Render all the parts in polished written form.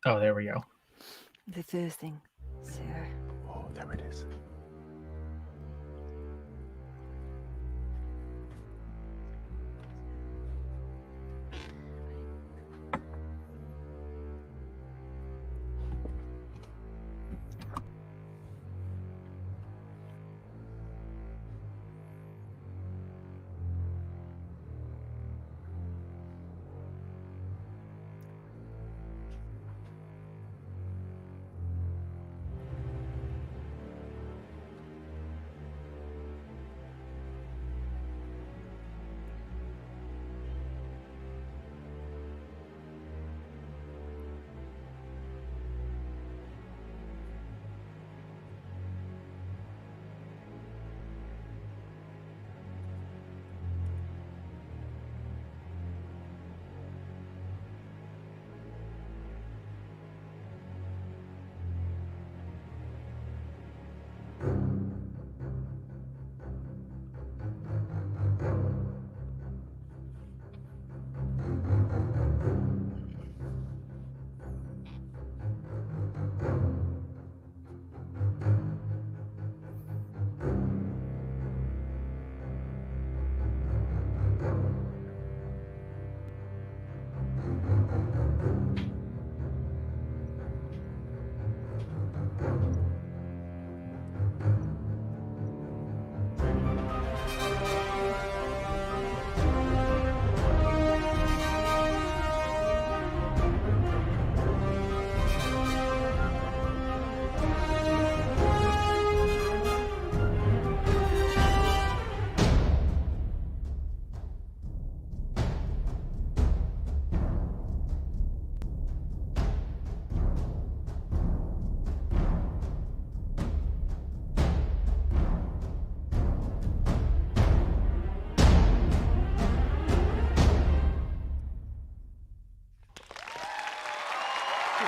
Oh, there we go. The first thing, sir. Oh, there it is.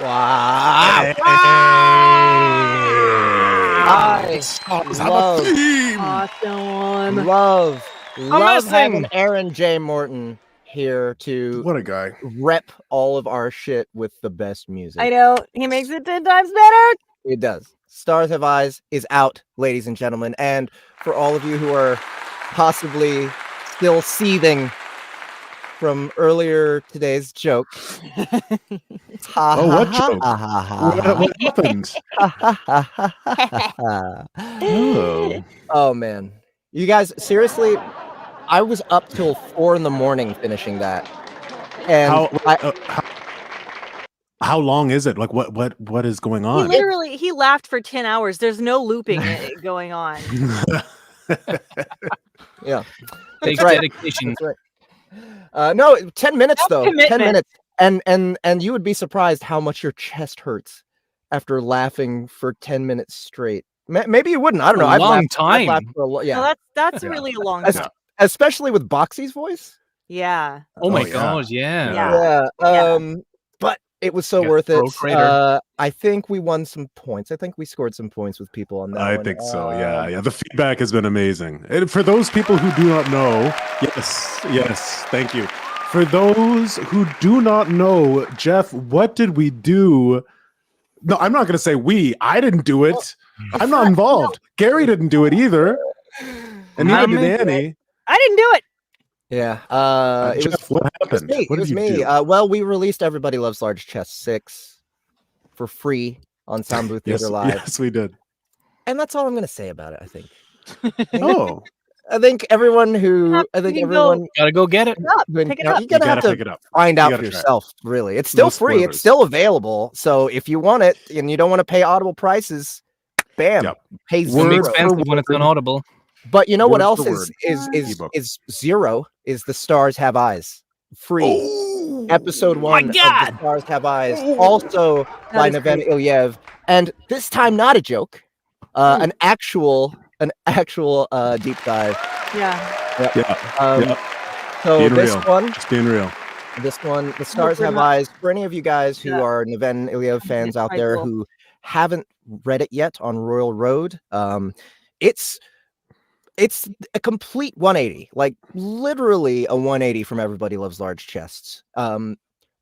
Wow. I love having Aaron J. Morton here to What a guy. rep all of our shit with the best music. I know. He makes it 10 times better. It does. Stars Have Eyes is out, ladies and gentlemen. And for all of you who are possibly still seething from earlier today's joke. Oh, what joke? What happened? Oh, man. You guys, seriously, I was up till 4 a.m. finishing that. And how long is it? Like, what is going on? He laughed for 10 hours. There's no looping going on. Yeah. Takes dedication. That's right. No, 10 minutes though. Commitment. 10 minutes. And you would be surprised how much your chest hurts after laughing for 10 minutes straight. Maybe you wouldn't. I don't know. I've laughed for a yeah. No, that's really a long time. Especially with Boxy's voice. Yeah. Oh my god, yeah. Yeah. But it was so worth it. I think we won some points. I think we scored some points with people on that I one. think so. Yeah. The feedback has been amazing. And for those people who do not know, yes, thank you. For those who do not know, Jeff, what did we do? No, I'm not going to say we. I didn't do it. I'm not involved. Gary didn't do it either. And neither did Annie. I didn't do it. Yeah. Jeff, what happened? It was me. Well, we released Everybody Loves Large Chest 6 for free on Soundbooth Theater Live. Yes, we did. And that's all I'm going to say about it, I think. Oh. I think everyone gotta go get it. Pick it up. You're gonna have to find out for yourself. Really, it's still free. It's still available. So if you want it and you don't want to pay audible prices, bam, pay $0. It's expensive when it's unaudible. But you know what else is zero? Is The Stars Have Eyes free? Episode 1 of The Stars Have Eyes, also by Neven Iliev, and this time not a joke, an actual deep dive. So being this real. one, just being real. This one, The Stars Have Eyes. For any of you guys who are Neven Iliev fans out there who haven't read it yet on Royal Road, it's a complete 180, like literally a 180 from Everybody Loves Large Chests.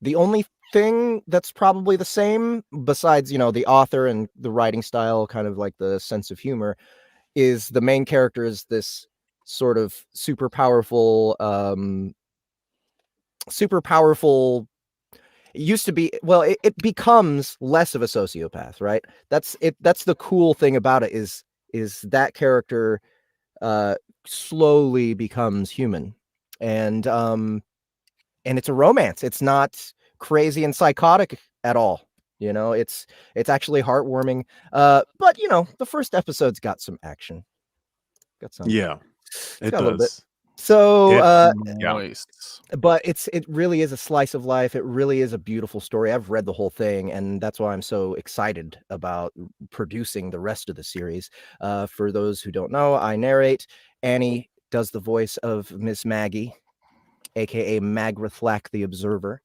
The only thing that's probably the same, besides, you know, the author and the writing style, kind of like the sense of humor, is the main character is this sort of super powerful. It used to be, well, it becomes less of a sociopath, right? That's it. That's the cool thing about it is that character slowly becomes human, and it's a romance. It's not crazy and psychotic at all. You know, it's actually heartwarming. But you know, the first episode's got some action. Got some. Yeah, it got a little bit. does. So, Nice. but it really is a slice of life. It really is a beautiful story. I've read the whole thing, and that's why I'm so excited about producing the rest of the series. For those who don't know, I narrate. Annie does the voice of Miss Maggie, aka Magrathlak the Observer.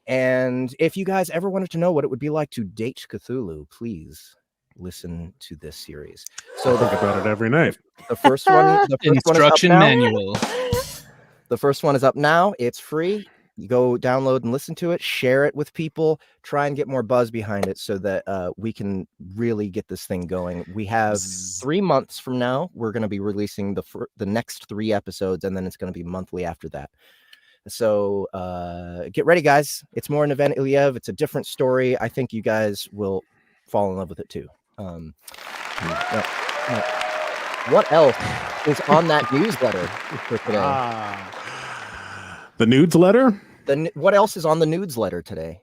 And if you guys ever wanted to know what it would be like to date Cthulhu, please listen to this series. So I think about it every night. The first one, Instruction manual. The first one is up now. It's free. You go download and listen to it, share it with people, try and get more buzz behind it so that we can really get this thing going. We have 3 months from now. We're going to be releasing the next 3 episodes, and then it's going to be monthly after that. So get ready, guys. It's more Neven Iliev. It's a different story. I think you guys will fall in love with it too. What else is on that newsletter for today? The nudes letter? What else is on the nudes letter today?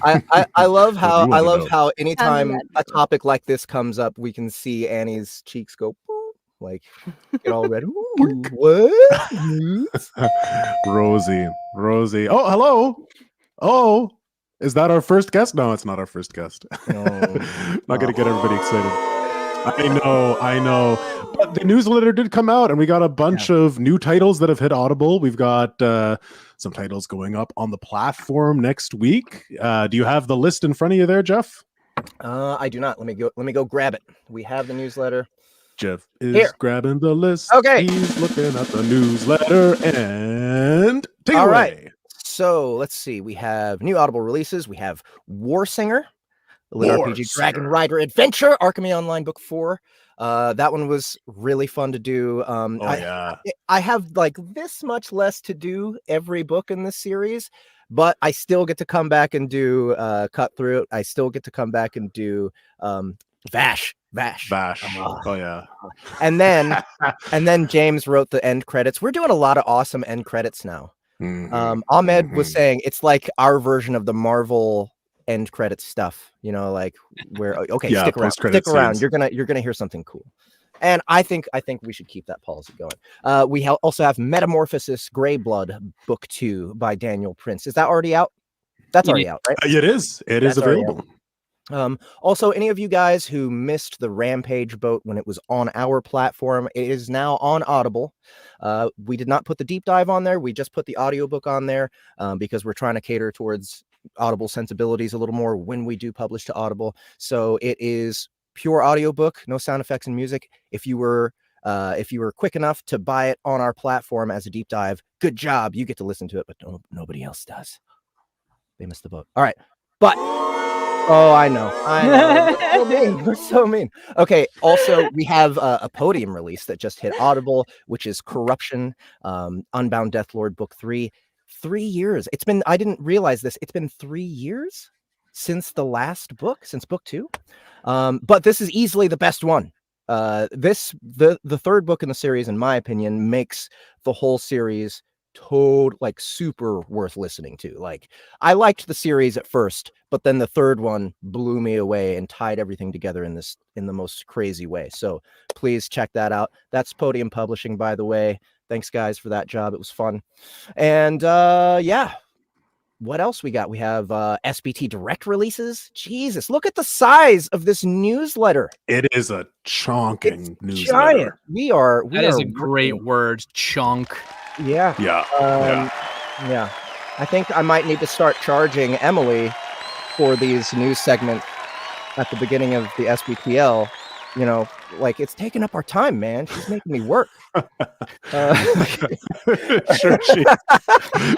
I love how anytime a topic like this comes up, we can see Annie's cheeks go like get all red. Ooh, what? Rosie. Oh, hello. Oh, is that our first guest? No, it's not our first guest. No. Not gonna get everybody excited. I know. But the newsletter did come out, and we got a bunch of new titles that have hit Audible. We've got some titles going up on the platform next week. Do you have the list in front of you there, Jeff? I do not. Let me go grab it. We have the newsletter. Jeff is grabbing the list. Okay. He's looking at the newsletter and take it away. Right. So let's see. We have new Audible releases. We have Warsinger, LitRPG Dragon Rider Adventure, Archemy Online Book 4. That one was really fun to do. I have like this much less to do every book in this series, but I still get to come back and do cut through it. I still get to come back and do Vash. Oh yeah. And then James wrote the end credits. We're doing a lot of awesome end credits now. Ahmed was saying it's like our version of the Marvel end credit stuff, you know, like where stick around. You're gonna hear something cool. And I think we should keep that policy going. We also have Metamorphosis Grey Blood Book 2 by Daniel Prince. Is that already out? That's already out, right? It is. It is available. Also, any of you guys who missed the Rampage boat when it was on our platform, it is now on Audible. We did not put the deep dive on there. We just put the audiobook on there because we're trying to cater towards Audible sensibilities a little more when we do publish to Audible. So it is pure audiobook, no sound effects and music. If you were quick enough to buy it on our platform as a deep dive, good job. You get to listen to it, but nobody else does. They missed the boat. All right. But I know. We're so mean. Okay. Also, we have a podium release that just hit Audible, which is Corruption, Unbound Deathlord Book 3. 3 years. I didn't realize this. It's been 3 years since the last book, since book 2. But this is easily the best one. The third book in the series, in my opinion, makes the whole series super worth listening to. Like, I liked the series at first, but then the third one blew me away and tied everything together in the most crazy way. So please check that out. That's Podium Publishing, by the way. Thanks, guys, for that job. It was fun. And what else we got? We have SBT Direct releases. Jesus, look at the size of this newsletter. It is a chonking newsletter. Giant. That is a great word, chonk. Yeah. Yeah. I think I might need to start charging Emily for these news segments at the beginning of the SBTL you know, like it's taking up our time, man. She's making me work. Sure,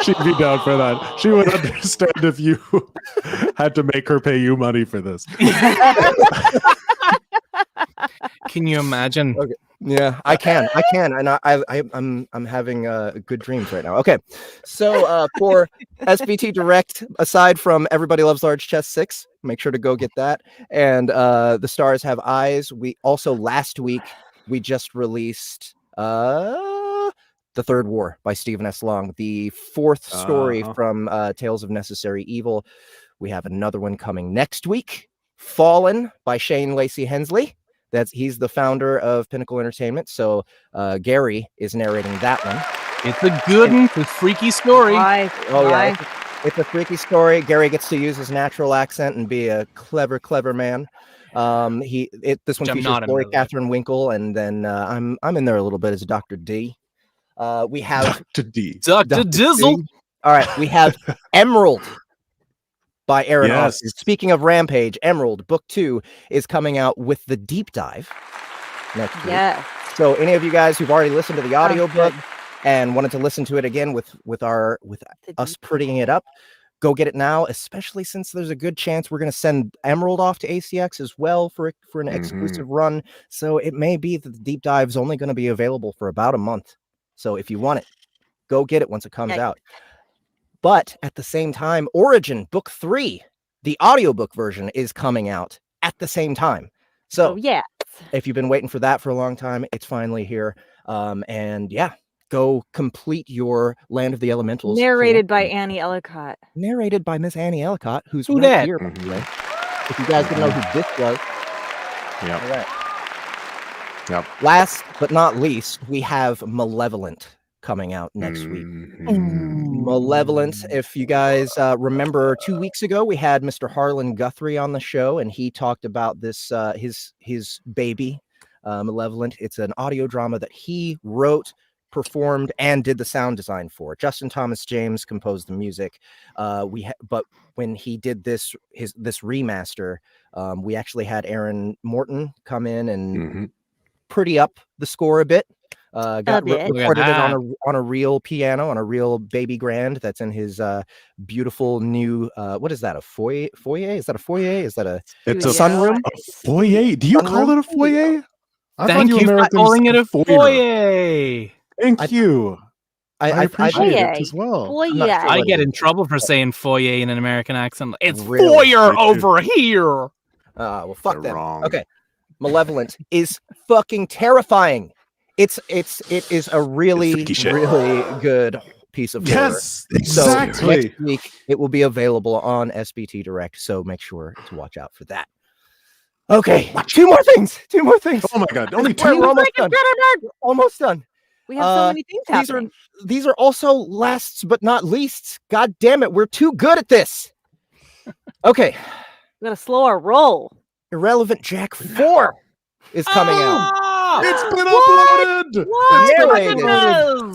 she'd be down for that. She would understand if you had to make her pay you money for this. Can you imagine? Okay. Yeah, I can, and I'm having good dreams right now. Okay, so for SBT Direct, aside from Everybody Loves Large Chess 6, make sure to go get that. And The Stars Have Eyes. We also last week we just released The Third War by Stephen S. Long, the fourth story from Tales of Necessary Evil. We have another one coming next week, Fallen by Shane Lacey Hensley. He's the founder of Pinnacle Entertainment. So Gary is narrating that one. It's a good one. It's a freaky story. Yeah, it's a freaky story. Gary gets to use his natural accent and be a clever man. This one features Lori Catherine Winkle, and then I'm in there a little bit as Dr. D. We have Dr. D. Dr. Dizzle. D. All right, we have Emerald by Aaron Austin. Speaking of Rampage, Emerald Book 2 is coming out with the deep dive next week. Yeah. So any of you guys who've already listened to the audiobook and wanted to listen to it again with us prettying it up, go get it now, especially since there's a good chance we're going to send Emerald off to ACX as well for an exclusive run. So it may be that the deep dive is only going to be available for about a month. So if you want it, go get it once it comes out. But at the same time, Origin Book 3, the audiobook version, is coming out at the same time. So if you've been waiting for that for a long time, it's finally here. And go complete your Land of the Elementals. Narrated by Annie Ellicott. Narrated by Miss Annie Ellicott, who's right here. If you guys didn't know who this was. Yep. All right. Yep. Last but not least, we have Malevolent coming out next week. Malevolent. If you guys remember, 2 weeks ago we had Mr. Harlan Guthrie on the show, and he talked about this his baby, Malevolent. It's an audio drama that he wrote, performed, and did the sound design for. Justin Thomas James composed the music. But when he did this remaster, we actually had Aaron Morton come in and pretty up the score a bit. Recorded it on a real piano, on a real baby grand that's in his beautiful new what is that, a foyer? Is that a foyer? Is that a sunroom? A foyer? Do you call it a foyer? Thank you for calling it a foyer. Thank you. I appreciate it as well. Foyer. I get in trouble for saying foyer in an American accent. It's really foyer over here. Well, fuck that. Okay. Malevolent is fucking terrifying. It is a really good piece of horror. Yes, exactly. So next week it will be available on SBT Direct, so make sure to watch out for that. Okay, two more things. Oh my god, only two. We're almost done. We have so many things happening. These are also lasts but not leasts. God damn it, we're too good at this. Okay, we gotta slow our roll. Irrelevant Jack 4 is coming out. It's been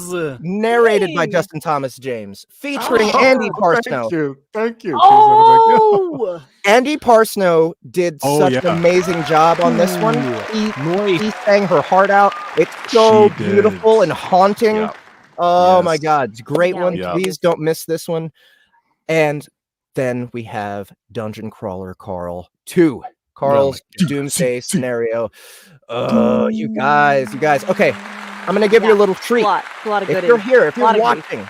uploaded. Narrated by Justin Thomas James, featuring Andy Parsnow. Thank you. Andy Parsnow did such an amazing job on this one. He sang her heart out. It's so beautiful and haunting. Yep. Oh my god, it's a great one. Yep. Please don't miss this one. And then we have Dungeon Crawler Carl 2. Carl's doomsday scenario. Oh, you guys. Okay, I'm gonna give you a little treat. If you're here, if you're watching,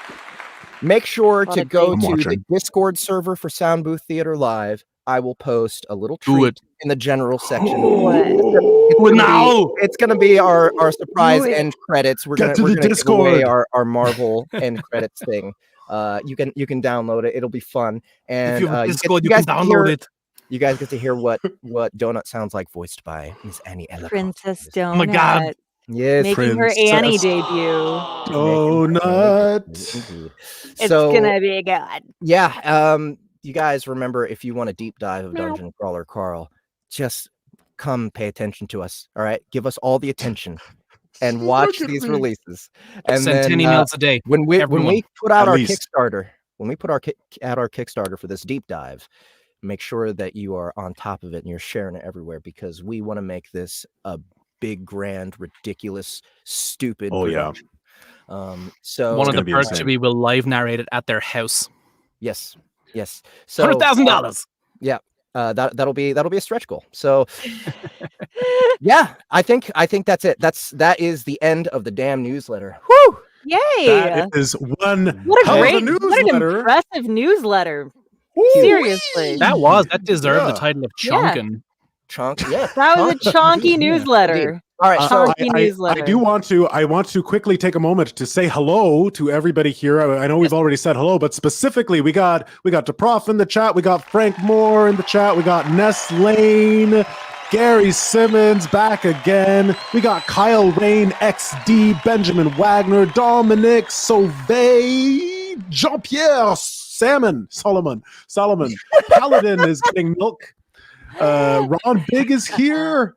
make sure to go to the Discord server for Soundbooth Theater Live. I will post a little treat in the general section. It's gonna be our surprise end credits. We're gonna give away our Marvel end credits thing. You can download it. It'll be fun. And if you have Discord, you can download it. You guys get to hear what Donut sounds like, voiced by Miss Annie Ellicott. Princess Donut. Oh my god. Yes. Making her Annie debut. Donut. It's gonna be good. Yeah. You guys remember, if you want a deep dive of Dungeon Crawler Carl, just come pay attention to us. All right. Give us all the attention and watch these releases. And send then 10 emails a day. When we put out our Kickstarter, for this deep dive, make sure that you are on top of it and you're sharing it everywhere, because we want to make this a big, grand, ridiculous, stupid production. So one of the perks should be we'll live narrate it at their house. Yes. So $100,000. Yeah. That'll be a stretch goal. So yeah, I think that's it. That is the end of the damn newsletter. Woo! Yay! That is what an impressive newsletter. Woo! Seriously, that deserved the title of chonkin'. Yes, that was a chonky newsletter. All right, so I want to quickly take a moment to say hello to everybody here. I know we've already said hello, but specifically we got Deprof in the chat, we got Frank Moore in the chat, we got Ness Lane, Gary Simmons back again. We got Kyle Rain, XD, Benjamin Wagner, Dominic Sauvé, Jean-Pierre Solomon. Paladin is getting milk. Ron Big is here,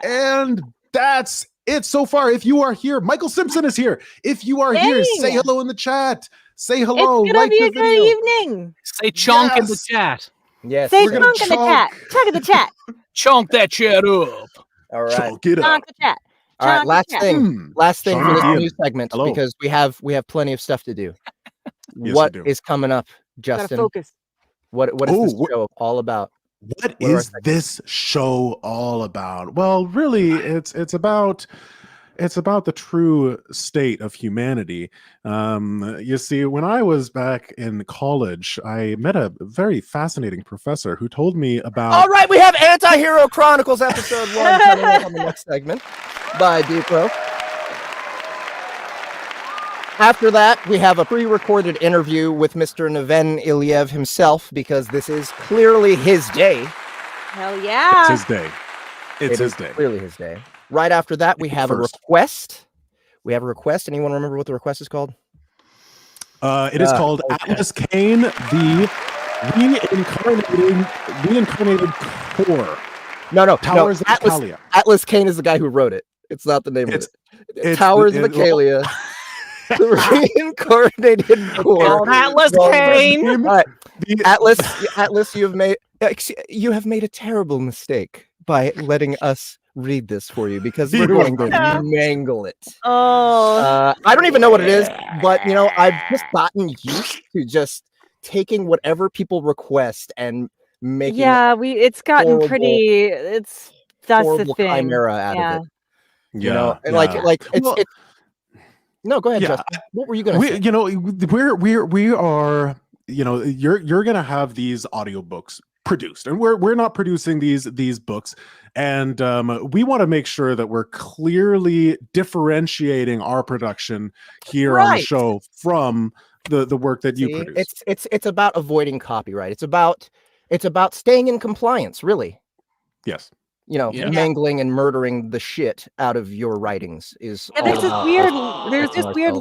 and that's it so far. If you are here, Michael Simpson is here. If you are here, say hello in the chat. Say hello. It's gonna be a good evening. Say chonk in the chat. Yes. Say chonk in the chat. Chonk in the chat. Chonk that chat up. All right. Chonk it up. Chonk the chat. All right. Last thing for this news segment, because we have plenty of stuff to do. Yes, what is coming up, Justin? Gotta focus. What is this show all about? What is this show all about? Well, really, it's about the true state of humanity. You see, when I was back in college, I met a very fascinating professor who told me about. All right, we have Anti-Hero Chronicles episode 1 coming up on the next segment by Deprof. After that, we have a pre-recorded interview with Mr. Neven Iliev himself, because this is clearly his day. Hell yeah. It's his day. It's his day. Clearly his day. Right after that, we have a request. Anyone remember what the request is called? It is called Atlas Kane, the Reincarnated Core. No. Towers of Acalia. Atlas Kane is the guy who wrote it. It's not the name of it. It's Towers of Acalia. The Reincarnated Core. Atlas Kane. Right. Atlas, you have made a terrible mistake by letting us read this for you, because we're going to mangle it. Oh, I don't even know what it is, but I've just gotten used to just taking whatever people request and making it's gotten pretty. That's the thing. Chimera out of it. It's no, go ahead, Justin. What were you going to say? We are, you're going to have these audiobooks produced, and we're not producing these books, and we want to make sure that we're clearly differentiating our production here on the show from the work that you produce. It's about avoiding copyright. It's about staying in compliance, really. Yes. Mangling and murdering the shit out of your writings is. Yeah, there's this weird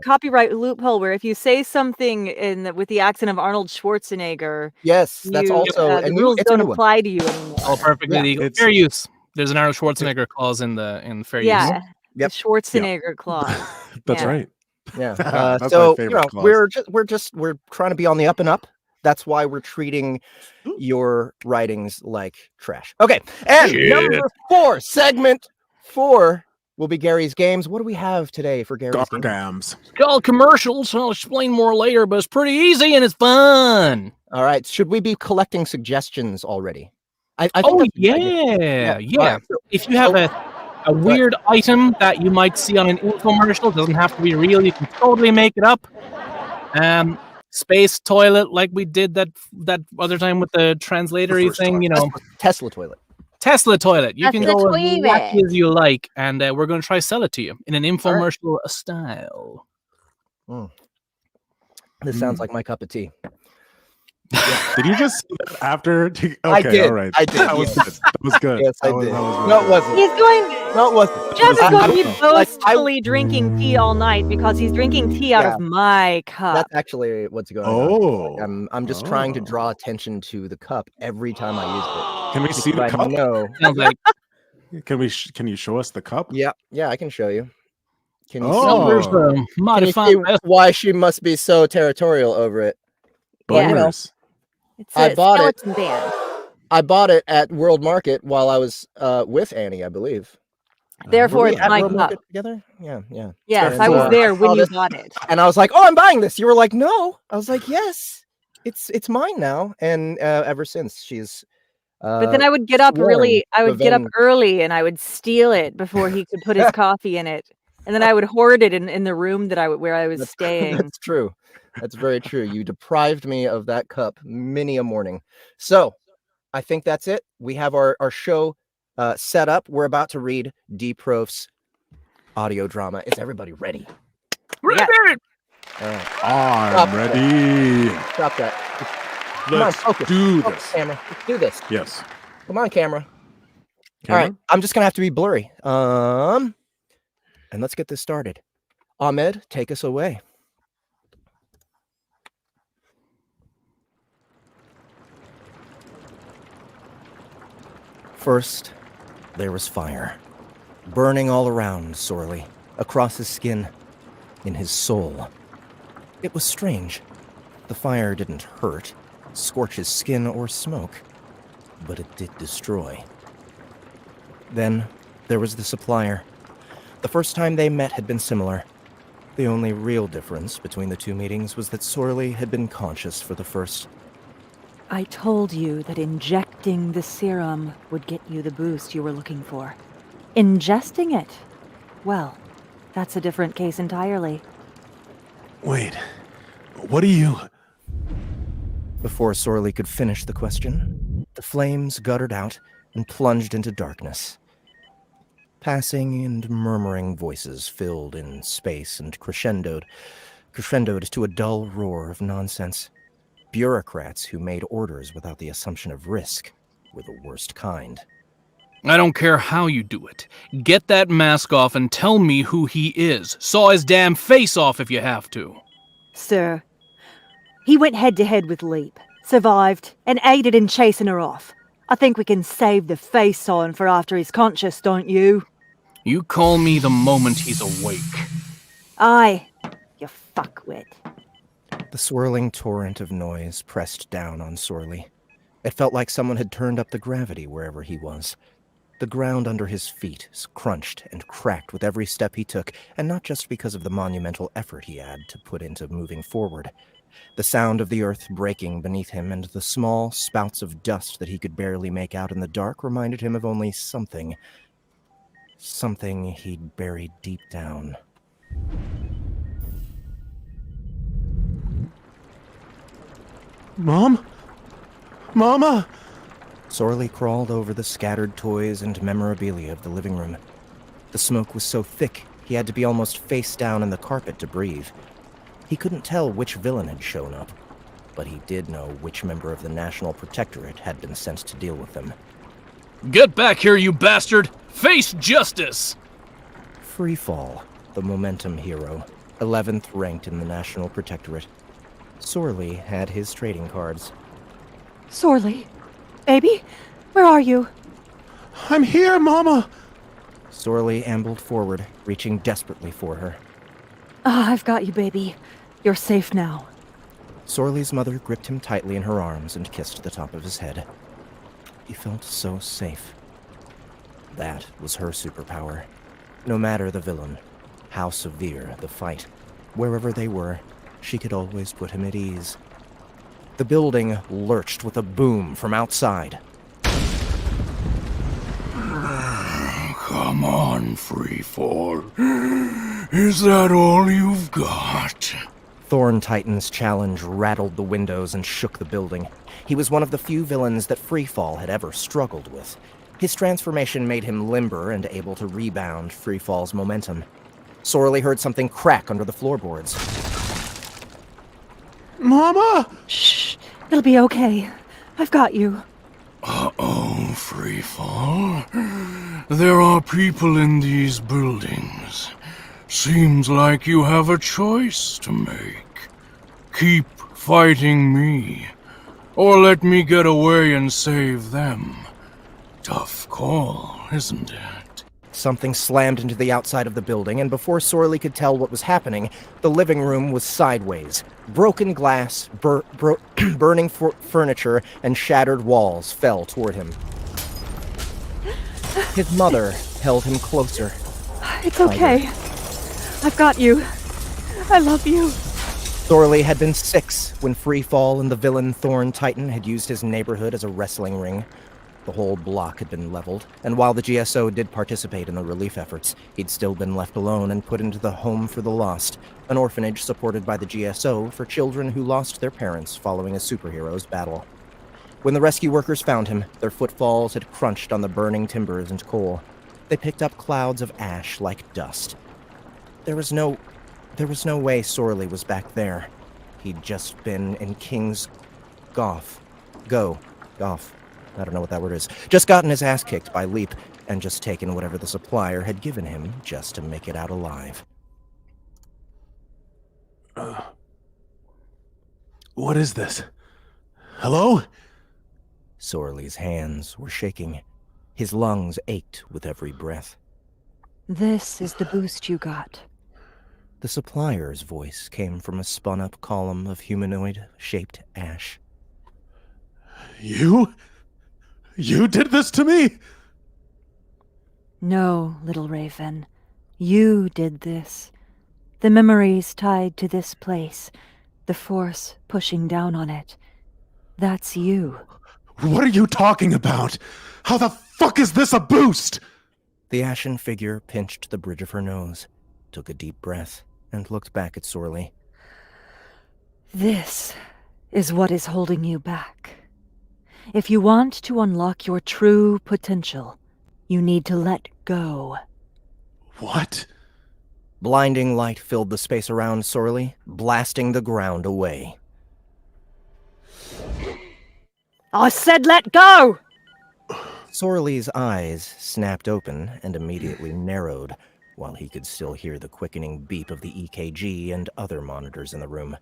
copyright loophole where if you say something with the accent of Arnold Schwarzenegger, that's also the rules don't apply to you anymore. All perfectly legal. Fair use. There's an Arnold Schwarzenegger clause in fair use. Yeah, the Schwarzenegger clause. That's right. Yeah. So we're trying to be on the up and up. That's why we're treating your writings like trash. Okay, and number 4, segment 4 will be Gary's Games. What do we have today for Gary's Games? It's called commercials. I'll explain more later, but it's pretty easy and it's fun. All right, should we be collecting suggestions already? I think yeah. Right, so, if you have a weird item that you might see on an infomercial, doesn't have to be real, you can totally make it up. Space toilet, like we did that other time with the translatory thing, Tesla toilet. You can go as wacky as you like, and we're going to try sell it to you in an infomercial style. This sounds like my cup of tea. Yeah. Did you just say that after? Okay, I did. All right. I did. That was good. That was good. Yes, I did. No, it wasn't. He's going. No, it wasn't. Jeff is going to be boastfully drinking tea all night because he's drinking tea out of my cup. That's actually what's going on. I'm just trying to draw attention to the cup every time I use it. Can we see the cup? No. Can you show us the cup? Yeah, I can show you. Can you see why she must be so territorial over it? Boners. It's a skeleton band. I bought it at World Market while I was with Annie, I believe. Therefore, it's at my World cup. Market together? Yeah. Yes, I was there when you bought it. And I was like, "Oh, I'm buying this." You were like, "No." I was like, "Yes, it's mine now." And ever since, she's. But then I would get up get up early and I would steal it before he could put his coffee in it. And then I would hoard it in the room where I was staying. That's true. That's very true. You deprived me of that cup many a morning. So I think that's it. We have our show set up. We're about to read Deprof's audio drama. Is everybody ready? Ready! Right. I'm ready. Stop that. Let's do this. Camera. Let's do this. Yes. Come on, camera. All right. I'm just going to have to be blurry. And let's get this started. Ahmed, take us away. First, there was fire, burning all around Sorley, across his skin, in his soul. It was strange. The fire didn't hurt, scorch his skin, or smoke, but it did destroy. Then, there was the supplier. The first time they met had been similar. The only real difference between the two meetings was that Sorley had been conscious for the first. I told you that injecting the serum would get you the boost you were looking for. Ingesting it? Well, that's a different case entirely. Wait, what do you... Before Sorley could finish the question, the flames guttered out and plunged into darkness. Passing and murmuring voices filled in space and crescendoed to a dull roar of nonsense. Bureaucrats who made orders without the assumption of risk were the worst kind. I don't care how you do it. Get that mask off and tell me who he is. Saw his damn face off if you have to. Sir, he went head-to-head with Leap, survived, and aided in chasing her off. I think we can save the face sawing for after he's conscious, don't you? You call me the moment he's awake. Aye, you fuckwit. The swirling torrent of noise pressed down on Sorley. It felt like someone had turned up the gravity wherever he was. The ground under his feet crunched and cracked with every step he took, and not just because of the monumental effort he had to put into moving forward. The sound of the earth breaking beneath him and the small spouts of dust that he could barely make out in the dark reminded him of only something he'd buried deep down. Mom? Mama? Sorley crawled over the scattered toys and memorabilia of the living room. The smoke was so thick, he had to be almost face down in the carpet to breathe. He couldn't tell which villain had shown up, but he did know which member of the National Protectorate had been sent to deal with them. Get back here, you bastard! Face justice! Freefall, the Momentum hero, 11th ranked in the National Protectorate. Sorley had his trading cards. Sorley? Baby? Where are you? I'm here, Mama! Sorley ambled forward, reaching desperately for her. I've got you, baby. You're safe now. Sorley's mother gripped him tightly in her arms and kissed the top of his head. He felt so safe. That was her superpower. No matter the villain, how severe the fight, wherever they were, she could always put him at ease. The building lurched with a boom from outside. Come on, Freefall. Is that all you've got? Thorn Titan's challenge rattled the windows and shook the building. He was one of the few villains that Freefall had ever struggled with. His transformation made him limber and able to rebound Freefall's momentum. Sorley heard something crack under the floorboards. Mama! Shh, it'll be okay. I've got you. Uh-oh, Freefall. There are people in these buildings. Seems like you have a choice to make. Keep fighting me, or let me get away and save them. Tough call, isn't it? Something slammed into the outside of the building, and before Sorley could tell what was happening, the living room was sideways. Broken glass, burning furniture, and shattered walls fell toward him. His mother held him closer. It's okay. I've got you. I love you. Sorley had been 6 when Freefall and the villain Thorn Titan had used his neighborhood as a wrestling ring. The whole block had been leveled, and while the GSO did participate in the relief efforts, he'd still been left alone and put into the Home for the Lost, an orphanage supported by the GSO for children who lost their parents following a superhero's battle. When the rescue workers found him, their footfalls had crunched on the burning timbers and coal. They picked up clouds of ash like dust. There was no way Sorley was back there. He'd just been in King's Golf. I don't know what that word is. Just gotten his ass kicked by Leap, and just taken whatever the supplier had given him just to make it out alive. What is this? Hello? Sorley's hands were shaking. His lungs ached with every breath. This is the boost you got. The supplier's voice came from a spun-up column of humanoid-shaped ash. You did this to me? No, little Raven. You did this. The memories tied to this place. The force pushing down on it. That's you. What are you talking about? How the fuck is this a boost? The ashen figure pinched the bridge of her nose, took a deep breath, and looked back at Sorley. This is what is holding you back. If you want to unlock your true potential, you need to let go. What? Blinding light filled the space around Sorley, blasting the ground away. I said let go! Sorley's eyes snapped open and immediately narrowed, while he could still hear the quickening beep of the EKG and other monitors in the room.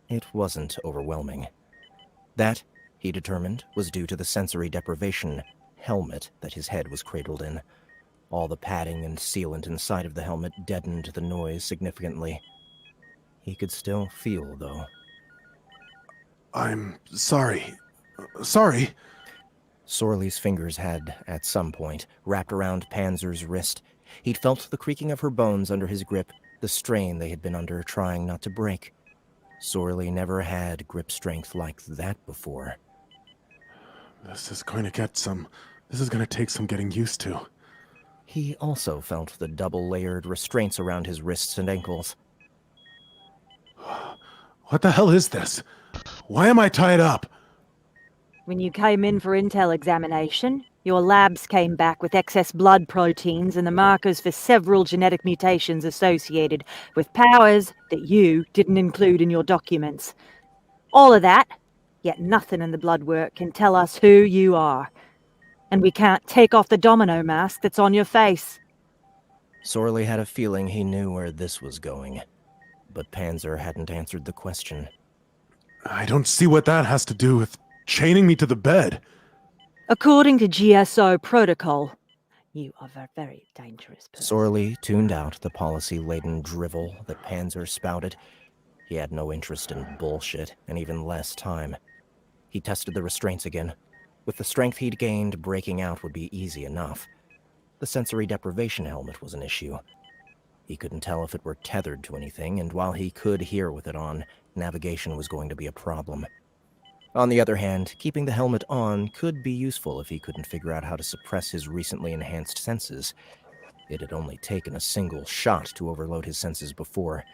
It wasn't overwhelming. That, he determined, was due to the sensory deprivation helmet that his head was cradled in. All the padding and sealant inside of the helmet deadened the noise significantly. He could still feel, though. I'm sorry. Sorry. Sorley's fingers had, at some point, wrapped around Panzer's wrist. He'd felt the creaking of her bones under his grip, the strain they had been under trying not to break. Sorley never had grip strength like that before. This is going to take some getting used to. He also felt the double-layered restraints around his wrists and ankles. What the hell is this? Why am I tied up? When you came in for intel examination, your labs came back with excess blood proteins and the markers for several genetic mutations associated with powers that you didn't include in your documents. All of that, yet nothing in the blood work can tell us who you are. And we can't take off the domino mask that's on your face. Sorley had a feeling he knew where this was going, but Panzer hadn't answered the question. I don't see what that has to do with chaining me to the bed. According to GSO protocol, you are a very dangerous person. Sorley tuned out the policy-laden drivel that Panzer spouted. He had no interest in bullshit, and even less time. He tested the restraints again. With the strength he'd gained, breaking out would be easy enough. The sensory deprivation helmet was an issue. He couldn't tell if it were tethered to anything, and while he could hear with it on, navigation was going to be a problem. On the other hand, keeping the helmet on could be useful if he couldn't figure out how to suppress his recently enhanced senses. It had only taken a single shot to overload his senses before.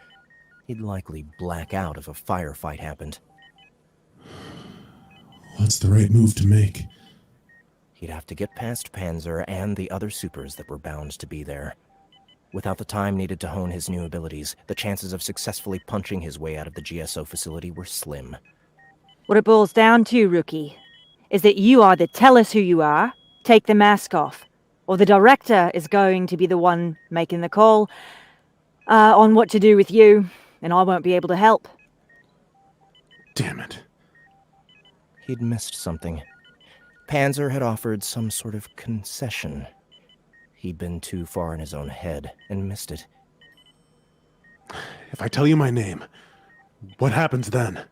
He'd likely black out if a firefight happened. What's the right move to make? He'd have to get past Panzer and the other supers that were bound to be there. Without the time needed to hone his new abilities, the chances of successfully punching his way out of the GSO facility were slim. What it boils down to, rookie, is that you either tell us who you are, take the mask off, or the director is going to be the one making the call on what to do with you, and I won't be able to help. Damn it. He'd missed something. Panzer had offered some sort of concession. He'd been too far in his own head and missed it. If I tell you my name, what happens then?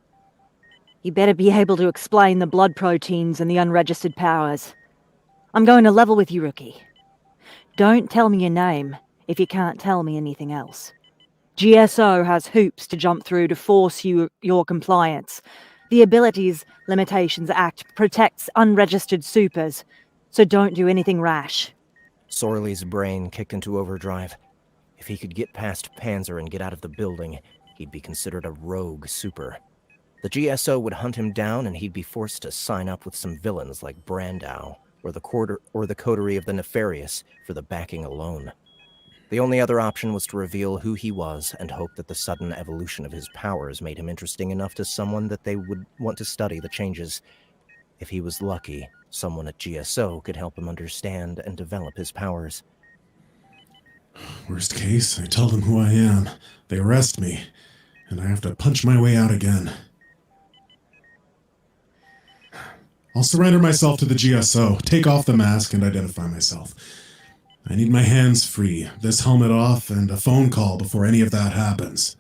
You better be able to explain the blood proteins and the unregistered powers. I'm going to level with you, Rookie. Don't tell me your name if you can't tell me anything else. GSO has hoops to jump through to force your compliance. The Abilities Limitations Act protects unregistered supers, so don't do anything rash. Sorley's brain kicked into overdrive. If he could get past Panzer and get out of the building, he'd be considered a rogue super. The GSO would hunt him down and he'd be forced to sign up with some villains like Brandau or the Coterie of the Nefarious for the backing alone. The only other option was to reveal who he was and hope that the sudden evolution of his powers made him interesting enough to someone that they would want to study the changes. If he was lucky, someone at GSO could help him understand and develop his powers. Worst case, I tell them who I am. They arrest me, and I have to punch my way out again. I'll surrender myself to the GSO, take off the mask, and identify myself. I need my hands free, this helmet off, and a phone call before any of that happens.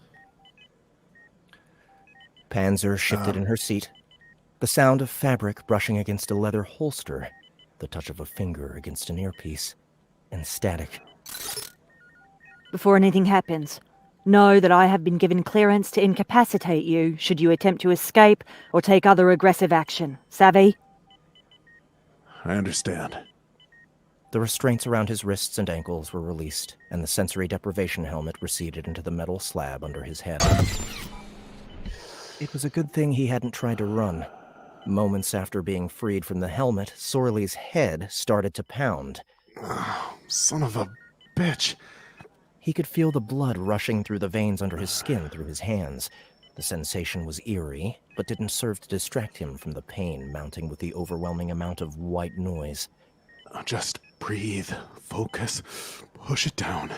Panzer shifted in her seat. The sound of fabric brushing against a leather holster, the touch of a finger against an earpiece, and static. Before anything happens, know that I have been given clearance to incapacitate you should you attempt to escape or take other aggressive action. Savvy? I understand. The restraints around his wrists and ankles were released, and the sensory deprivation helmet receded into the metal slab under his head. It was a good thing he hadn't tried to run. Moments after being freed from the helmet, Sorley's head started to pound. Oh, son of a bitch. He could feel the blood rushing through the veins under his skin through his hands. The sensation was eerie, but didn't serve to distract him from the pain mounting with the overwhelming amount of white noise. Just breathe, focus, push it down.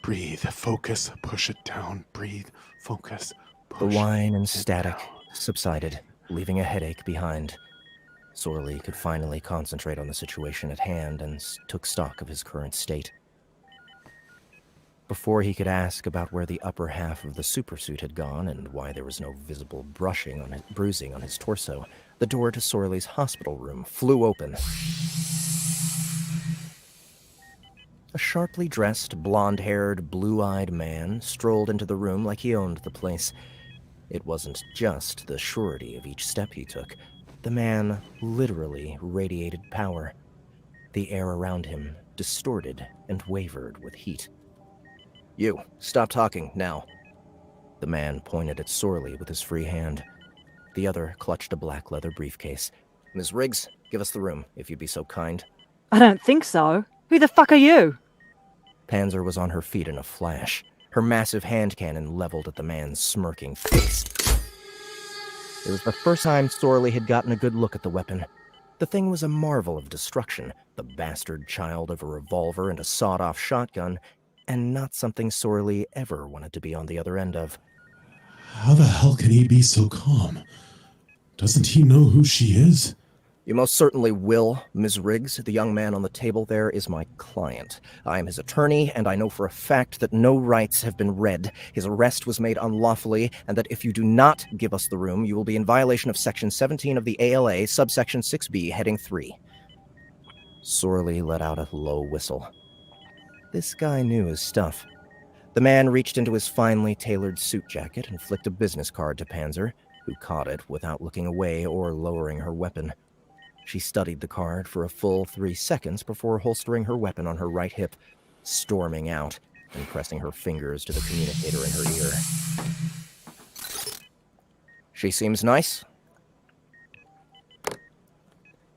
Breathe, focus, push it down. Breathe, focus, push. The whine and static subsided, leaving a headache behind. Sorley could finally concentrate on the situation at hand and took stock of his current state. Before he could ask about where the upper half of the supersuit had gone and why there was no visible bruising on his torso, the door to Sorley's hospital room flew open. A sharply dressed, blonde-haired, blue-eyed man strolled into the room like he owned the place. It wasn't just the surety of each step he took. The man literally radiated power. The air around him distorted and wavered with heat. "You, stop talking, now." The man pointed at Sorley with his free hand. The other clutched a black leather briefcase. "Ms. Riggs, give us the room, if you'd be so kind." I don't think so. Who the fuck are you? Panzer was on her feet in a flash, her massive hand cannon leveled at the man's smirking face. It was the first time Sorley had gotten a good look at the weapon. The thing was a marvel of destruction, the bastard child of a revolver and a sawed-off shotgun, and not something Sorley ever wanted to be on the other end of. How the hell can he be so calm? Doesn't he know who she is? "You most certainly will, Ms. Riggs. The young man on the table there is my client. I am his attorney, and I know for a fact that no rights have been read. His arrest was made unlawfully, and that if you do not give us the room, you will be in violation of Section 17 of the ALA, subsection 6B, heading 3. Sorley let out a low whistle. This guy knew his stuff. The man reached into his finely tailored suit jacket and flicked a business card to Panzer, who caught it without looking away or lowering her weapon. She studied the card for a full 3 seconds before holstering her weapon on her right hip, storming out and pressing her fingers to the communicator in her ear. "She seems nice."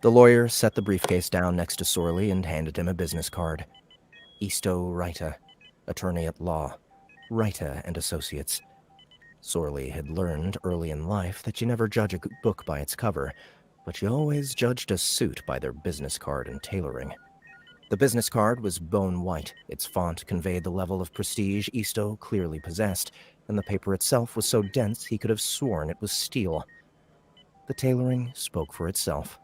The lawyer set the briefcase down next to Sorley and handed him a business card. Isto Raita, attorney at law. Raita and Associates. Sorley had learned early in life that you never judge a book by its cover, but you always judged a suit by their business card and tailoring. The business card was bone white. Its font conveyed the level of prestige Isto clearly possessed, and the paper itself was so dense he could have sworn it was steel. The tailoring spoke for itself.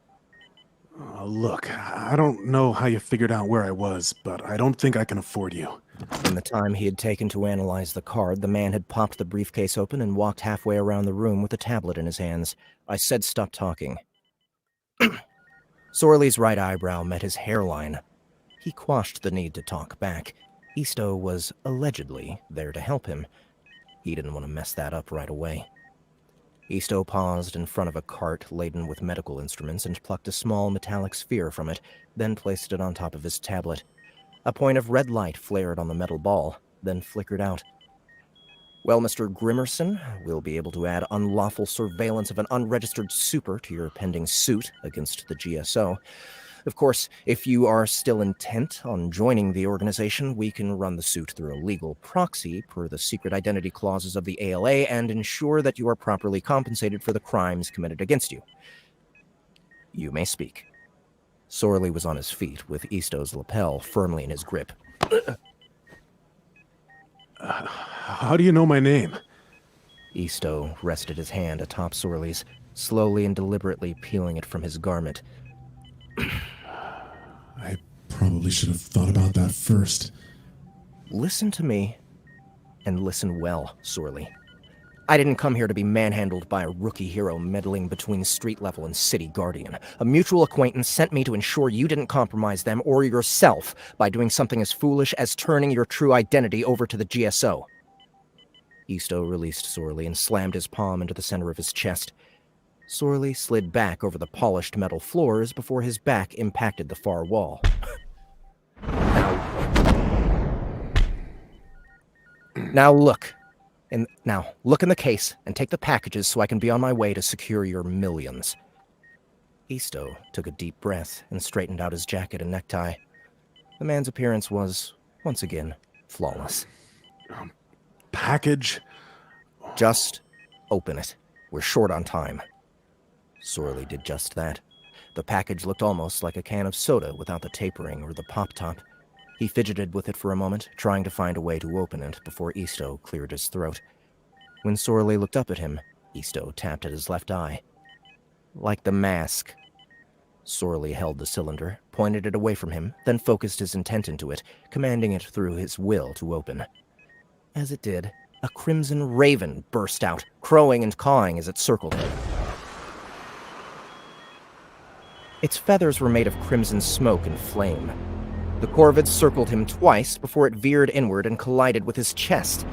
Look, I don't know how you figured out where I was, but I don't think I can afford you. In the time he had taken to analyze the card, the man had popped the briefcase open and walked halfway around the room with a tablet in his hands. I said stop talking. Sorley's right eyebrow met his hairline. He quashed the need to talk back. Isto was allegedly there to help him. He didn't want to mess that up right away. Isto paused in front of a cart laden with medical instruments and plucked a small metallic sphere from it, then placed it on top of his tablet. A point of red light flared on the metal ball, then flickered out. Well, Mr. Grimmerson, we'll be able to add unlawful surveillance of an unregistered super to your pending suit against the GSO. Of course, if you are still intent on joining the organization, we can run the suit through a legal proxy per the secret identity clauses of the ALA and ensure that you are properly compensated for the crimes committed against you. You may speak. Sorley was on his feet, with Isto's lapel firmly in his grip. How do you know my name? Isto rested his hand atop Sorley's, slowly and deliberately peeling it from his garment. I probably should have thought about that first. Listen to me, and listen well, Sorley. I didn't come here to be manhandled by a rookie hero meddling between street level and city guardian. A mutual acquaintance sent me to ensure you didn't compromise them or yourself by doing something as foolish as turning your true identity over to the GSO. Isto released Sorley and slammed his palm into the center of his chest. Sorley slid back over the polished metal floors before his back impacted the far wall. Now look. Now, look in the case and take the packages so I can be on my way to secure your millions. Isto took a deep breath and straightened out his jacket and necktie. The man's appearance was, once again, flawless. Package? Just open it. We're short on time. Sorley did just that. The package looked almost like a can of soda without the tapering or the pop top. He fidgeted with it for a moment, trying to find a way to open it before Isto cleared his throat. When Sorley looked up at him, Isto tapped at his left eye. Like the mask. Sorley held the cylinder, pointed it away from him, then focused his intent into it, commanding it through his will to open. As it did, a crimson raven burst out, crowing and cawing as it circled him. Its feathers were made of crimson smoke and flame. The corvid circled him twice before it veered inward and collided with his chest.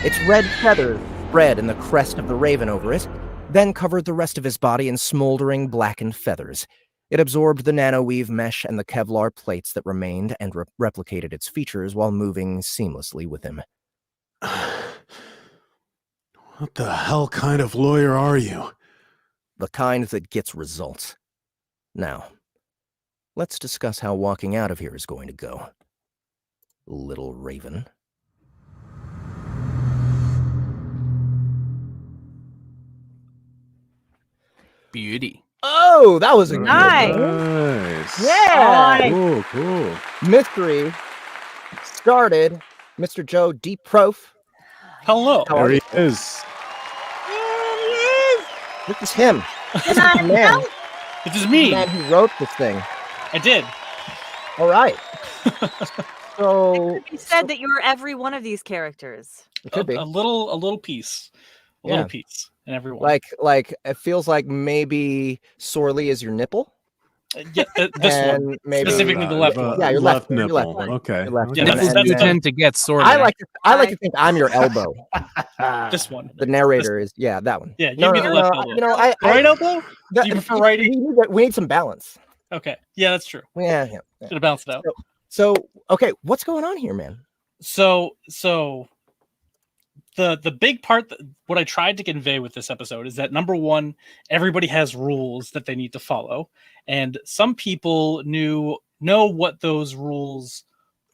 Its red feathers spread in the crest of the raven over it, then covered the rest of his body in smoldering blackened feathers. It absorbed the nanoweave mesh and the Kevlar plates that remained and replicated its features while moving seamlessly with him. What the hell kind of lawyer are you? The kind that gets results. Now, let's discuss how walking out of here is going to go. Little Raven. Beauty. Oh, that was a nice. Nice. Yeah. Cool. Mystery started. Mr. Joe Deprof. Hello. There he is. This is him. This is the man. This is me. The man who wrote this thing. I did. All right. So you said that you were every one of these characters. It could be a little piece. A little piece in every one. Like it feels like maybe Sorley is your nipple. Yeah, this one. Maybe, specifically the left one. Yeah, your left nipple. Your left one. Okay. Your left Yeah, one. that's And tend to get Sorley. I like to think I'm your elbow. This one. The narrator is that one. Yeah, give me the left elbow. You know, I right elbow? Do you prefer righty? We need some balance. Okay. Yeah, that's true. Yeah. Should have balanced it out. So okay, what's going on here, man? So the big part what I tried to convey with this episode is that number one, everybody has rules that they need to follow, and some people know what those rules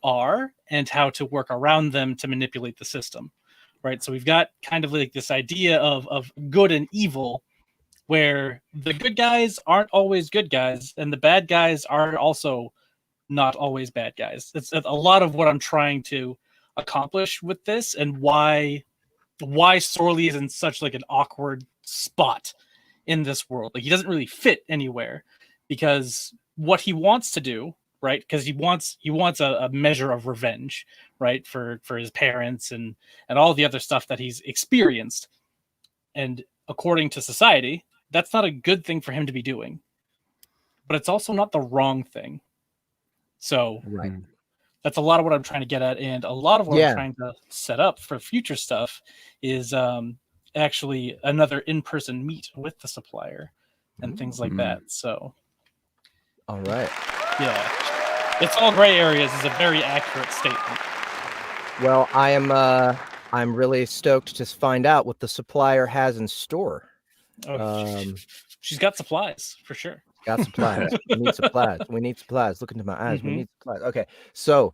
are and how to work around them to manipulate the system, right? So we've got kind of like this idea of good and evil, where the good guys aren't always good guys and the bad guys are also not always bad guys. It's a lot of what I'm trying to accomplish with this, and why Sorley is in such like an awkward spot in this world. Like he doesn't really fit anywhere, because what he wants to do, right? Because he wants a measure of revenge, right, for his parents and all the other stuff that he's experienced. And according to society, that's not a good thing for him to be doing. But it's also not the wrong thing. So Right. that's a lot of what I'm trying to get at, and a lot of what I'm trying to set up for future stuff is actually another in-person meet with the supplier and things like that. So, all right, yeah, it's all gray areas is a very accurate statement. Well, I'm really stoked to find out what the supplier has in store. She's got supplies for sure. Got supplies. We need supplies. We need supplies. Look into my eyes. We need supplies. Okay, so,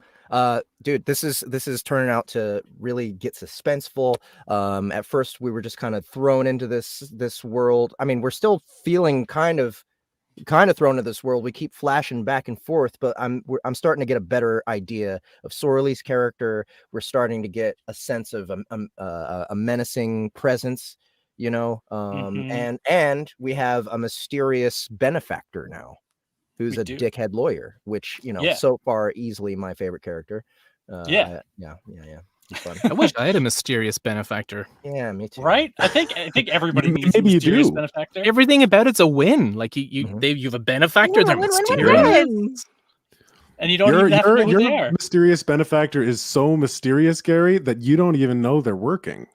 dude, this is turning out to really get suspenseful. At first, we were just kind of thrown into this world. I mean, we're still feeling kind of thrown into this world. We keep flashing back and forth, but I'm starting to get a better idea of Sorley's character. We're starting to get a sense of a menacing presence. You know, and we have a mysterious benefactor now, who's a dickhead lawyer, which, you know, so far easily my favorite character. Yeah. He's fun. I wish I had a mysterious benefactor. Yeah, me too. Right? I think everybody needs a mysterious benefactor. Everything about it's a win. Like you have a benefactor. They're mysterious. And you don't even have to know who they are. Your mysterious benefactor is so mysterious, Gary, that you don't even know they're working.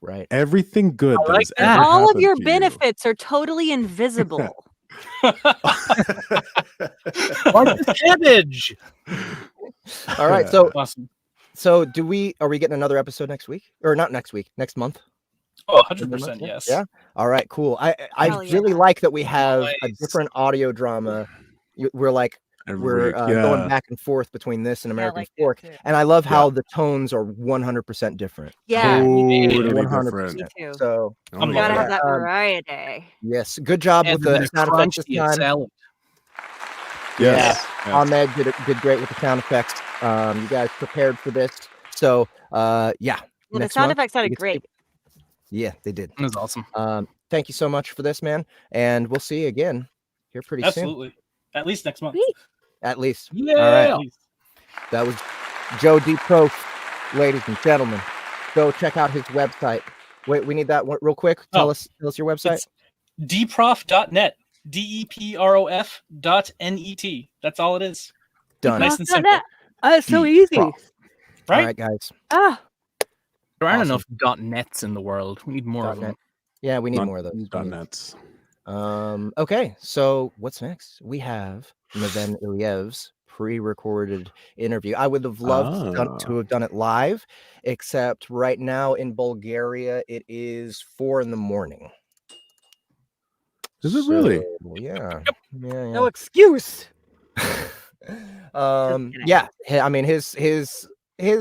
Right. Everything good. Like that. All of your benefits are totally invisible. Cabbage. All right. So, awesome. So are we getting another episode next week? Or not next week, next month? Oh, 100% yes. Yeah. All right, cool. I really like that we have a different audio drama. We're like, going back and forth between this and American Fork, and I love how the tones are 100% different. Yeah, totally 100%. Me too. So I'm gotta have that variety. Yes, good job with the sound effects this time. Yes. Ahmed did great with the sound effects. You guys prepared for this, so yeah. Well, the sound effects sounded great. Yeah, they did. It was awesome. Thank you so much for this, man, and we'll see you again here pretty soon. Absolutely. At least next month. At least. Yeah. All right. That was Joe Deprof, ladies and gentlemen. Go check out his website. Wait, we need that one real quick. Tell us your website. It's deprof.net. DEPROF.net. That's all it is. Done. Nice and simple. It's so easy. Right? Right? All right, guys. There aren't enough .nets in the world. We need more of them. Yeah, we need more of those. .nets. Okay, so what's next? We have Neven Iliev's pre-recorded interview. I would have loved to have done it live, except right now in Bulgaria it is 4 a.m. Is it really? Yeah. No excuse. Yeah. I mean, his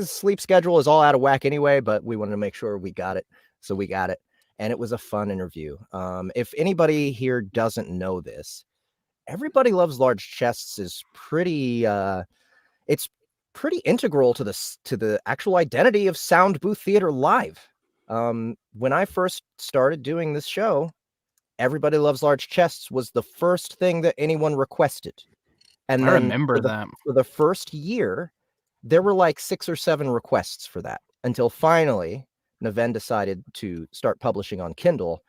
sleep schedule is all out of whack anyway, but we wanted to make sure we got it, so we got it. And it was a fun interview. If anybody here doesn't know this, Everybody Loves Large Chests is pretty it's pretty integral to the actual identity of Soundbooth Theater Live. When I first started doing this show, Everybody Loves Large Chests was the first thing that anyone requested. And I remember that. For the first year, there were like 6 or 7 requests for that until finally Neven decided to start publishing on Kindle,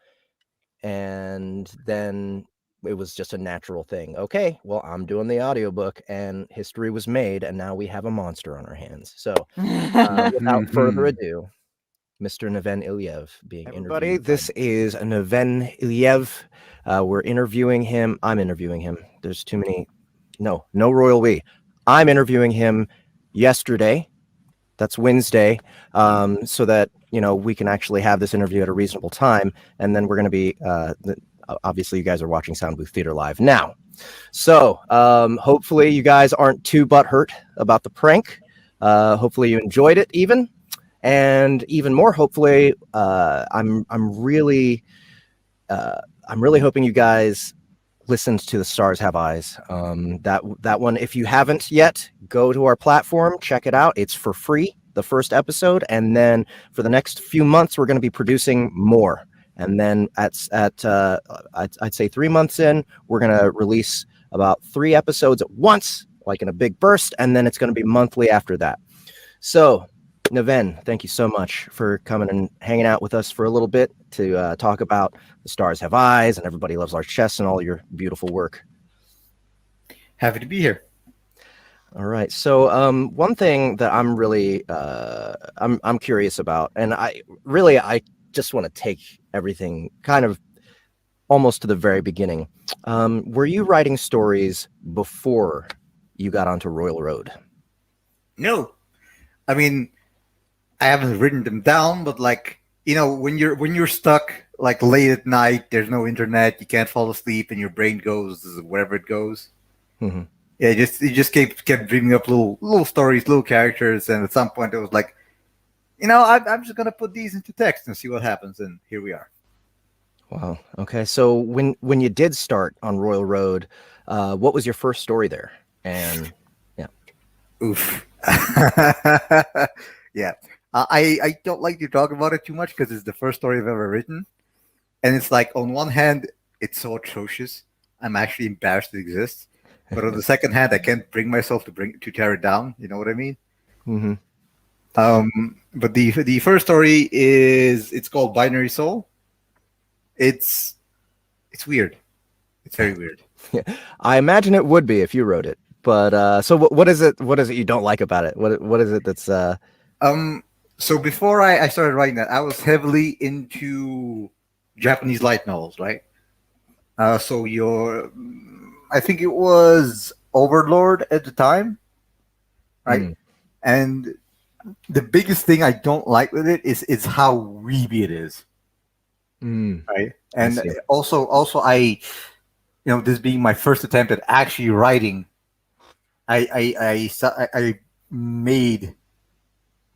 and then it was just a natural thing. Okay, well, I'm doing the audiobook, and history was made, and now we have a monster on our hands. So without further ado, Mr. Neven Iliev being interviewed. This is Neven Iliev. We're interviewing him. I'm interviewing him. There's too many. No royal we. I'm interviewing him yesterday. That's Wednesday, so that we can actually have this interview at a reasonable time, and then we're going to be. Obviously, you guys are watching Soundbooth Theater Live now, so hopefully you guys aren't too butthurt about the prank. Hopefully you enjoyed it, and even more. Hopefully, I'm really hoping you guys listened to The Stars Have Eyes. That one, if you haven't yet, go to our platform, check it out. It's for free, the first episode, and then for the next few months, we're going to be producing more. And then I'd say 3 months in, we're going to release about 3 episodes at once, like in a big burst, and then it's going to be monthly after that. So, Neven, thank you so much for coming and hanging out with us for a little bit to talk about The Stars Have Eyes and Everybody Loves Large Chests and all your beautiful work. Happy to be here. All right. So one thing that I'm really I'm curious about, and I just want to take everything kind of almost to the very beginning. Were you writing stories before you got onto Royal Road? No. I mean, I haven't written them down, but like, you know, when you're stuck like late at night, there's no internet, you can't fall asleep, and your brain goes wherever it goes. Mm-hmm. Yeah, it just kept bringing up little stories, little characters, and at some point it was like, you know, I'm just gonna put these into text and see what happens, and here we are. Wow. Okay. So when you did start on Royal Road, what was your first story there? And yeah. Oof. Yeah. I don't like to talk about it too much because it's the first story I've ever written, and it's like on one hand it's so atrocious I'm actually embarrassed it exists, but on the second hand I can't bring myself to tear it down. You know what I mean? Mm-hmm. But the first story it's called Binary Soul. It's weird. It's very weird. Yeah, I imagine it would be if you wrote it. But so what is it? What is it you don't like about it? What is it that's So before I started writing that, I was heavily into Japanese light novels, right? I think it was Overlord at the time, right? Mm. And the biggest thing I don't like with it is how weeby it is, right? And also I, you know, this being my first attempt at actually writing, I made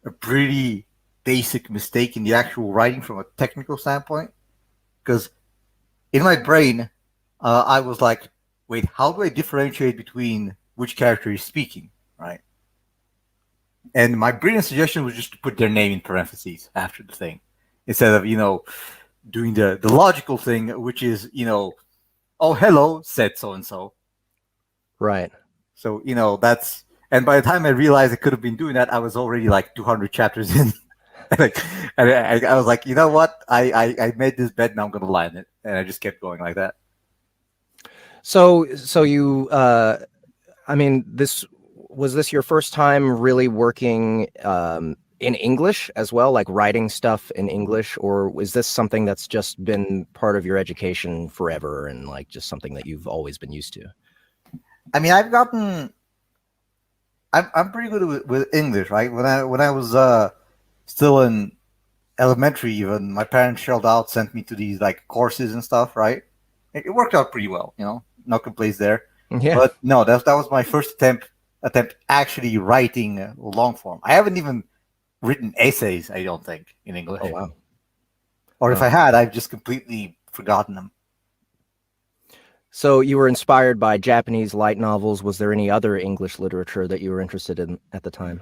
a pretty basic mistake in the actual writing from a technical standpoint, because in my brain, I was like, wait, how do I differentiate between which character is speaking, right? And my brilliant suggestion was just to put their name in parentheses after the thing, instead of, you know, doing the logical thing, which is, you know, oh, hello, said so-and-so. Right. So, you know, that's... And by the time I realized I could have been doing that, I was already like 200 chapters in. and I was like, you know what? I made this bet, now I'm going to lie in it. And I just kept going like that. So you, I mean, was this your first time really working in English as well, like writing stuff in English? Or is this something that's just been part of your education forever and like just something that you've always been used to? I mean, I'm pretty good with English, right? When I was still in elementary, even my parents shelled out, sent me to these like courses and stuff, right? It worked out pretty well, you know, no complaints there. Yeah. But no, that was my first attempt actually writing long form. I haven't even written essays, I don't think, in English. Oh wow! Or if I had, I've just completely forgotten them. So you were inspired by Japanese light novels. Was there any other English literature that you were interested in at the time?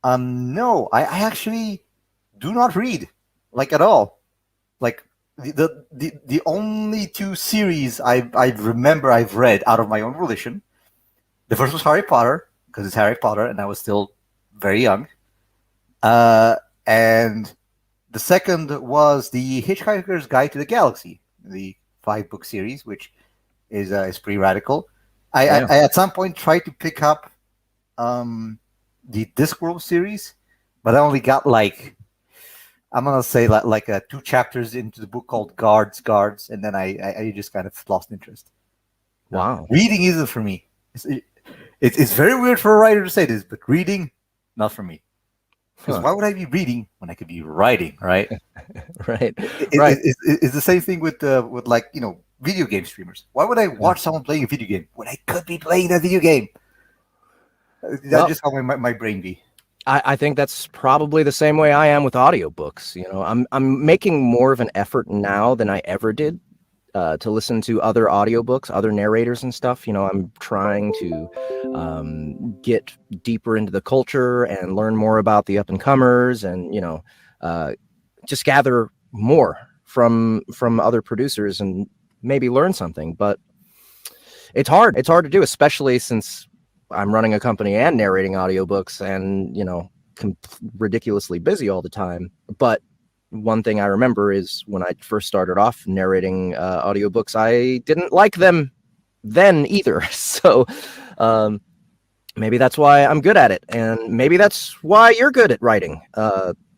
No, I actually do not read, like, at all. Like the only 2 series I remember I've read out of my own volition. The first was Harry Potter, because it's Harry Potter, and I was still very young. And the second was the Hitchhiker's Guide to the Galaxy, the 5-book series, which is pretty radical. I at some point tried to pick up the Discworld series, but I only got like, I'm gonna say like 2 chapters into the book called Guards, and then I just kind of lost interest. Wow, reading isn't for me. It's very weird for a writer to say this, but reading, not for me. Because why would I be reading when I could be writing, right? Right. It's the same thing with like, you know, video game streamers. Why would I watch someone playing a video game when I could be playing a video game? That's just how my brain be. I think that's probably the same way I am with audiobooks. You know, I'm making more of an effort now than I ever did to listen to other audiobooks, other narrators and stuff. You know, I'm trying to get deeper into the culture and learn more about the up and comers, and you know, just gather more from other producers and maybe learn something. But it's hard. It's hard to do, especially since I'm running a company and narrating audiobooks and, ridiculously busy all the time. But one thing I remember is when I first started off narrating audiobooks, I didn't like them then either. So maybe that's why I'm good at it. And maybe that's why you're good at writing.